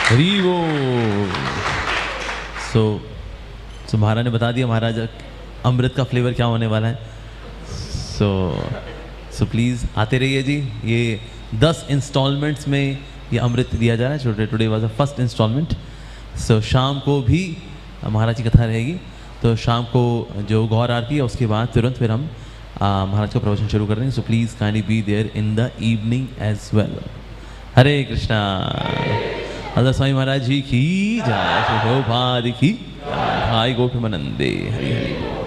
हरी वो सो महाराज ने बता दिया महाराज अमृत का फ्लेवर क्या होने वाला है। सो प्लीज़ आते रहिए जी। ये 10 इंस्टॉलमेंट्स में ये अमृत दिया जा रहा है। Today was the first instalment. So शाम को भी महाराज की कथा रहेगी। तो शाम को जो गौर आरती है उसके बाद तुरंत फिर हम महाराज का प्रवचन शुरू कर रहे हैं। So please kindly be there in the evening as well. Hare Krishna. हजरत स्वामी महाराज जी की जय, प्रभुपाद की जय, भाई गोपीमानंदे। हरि हरि।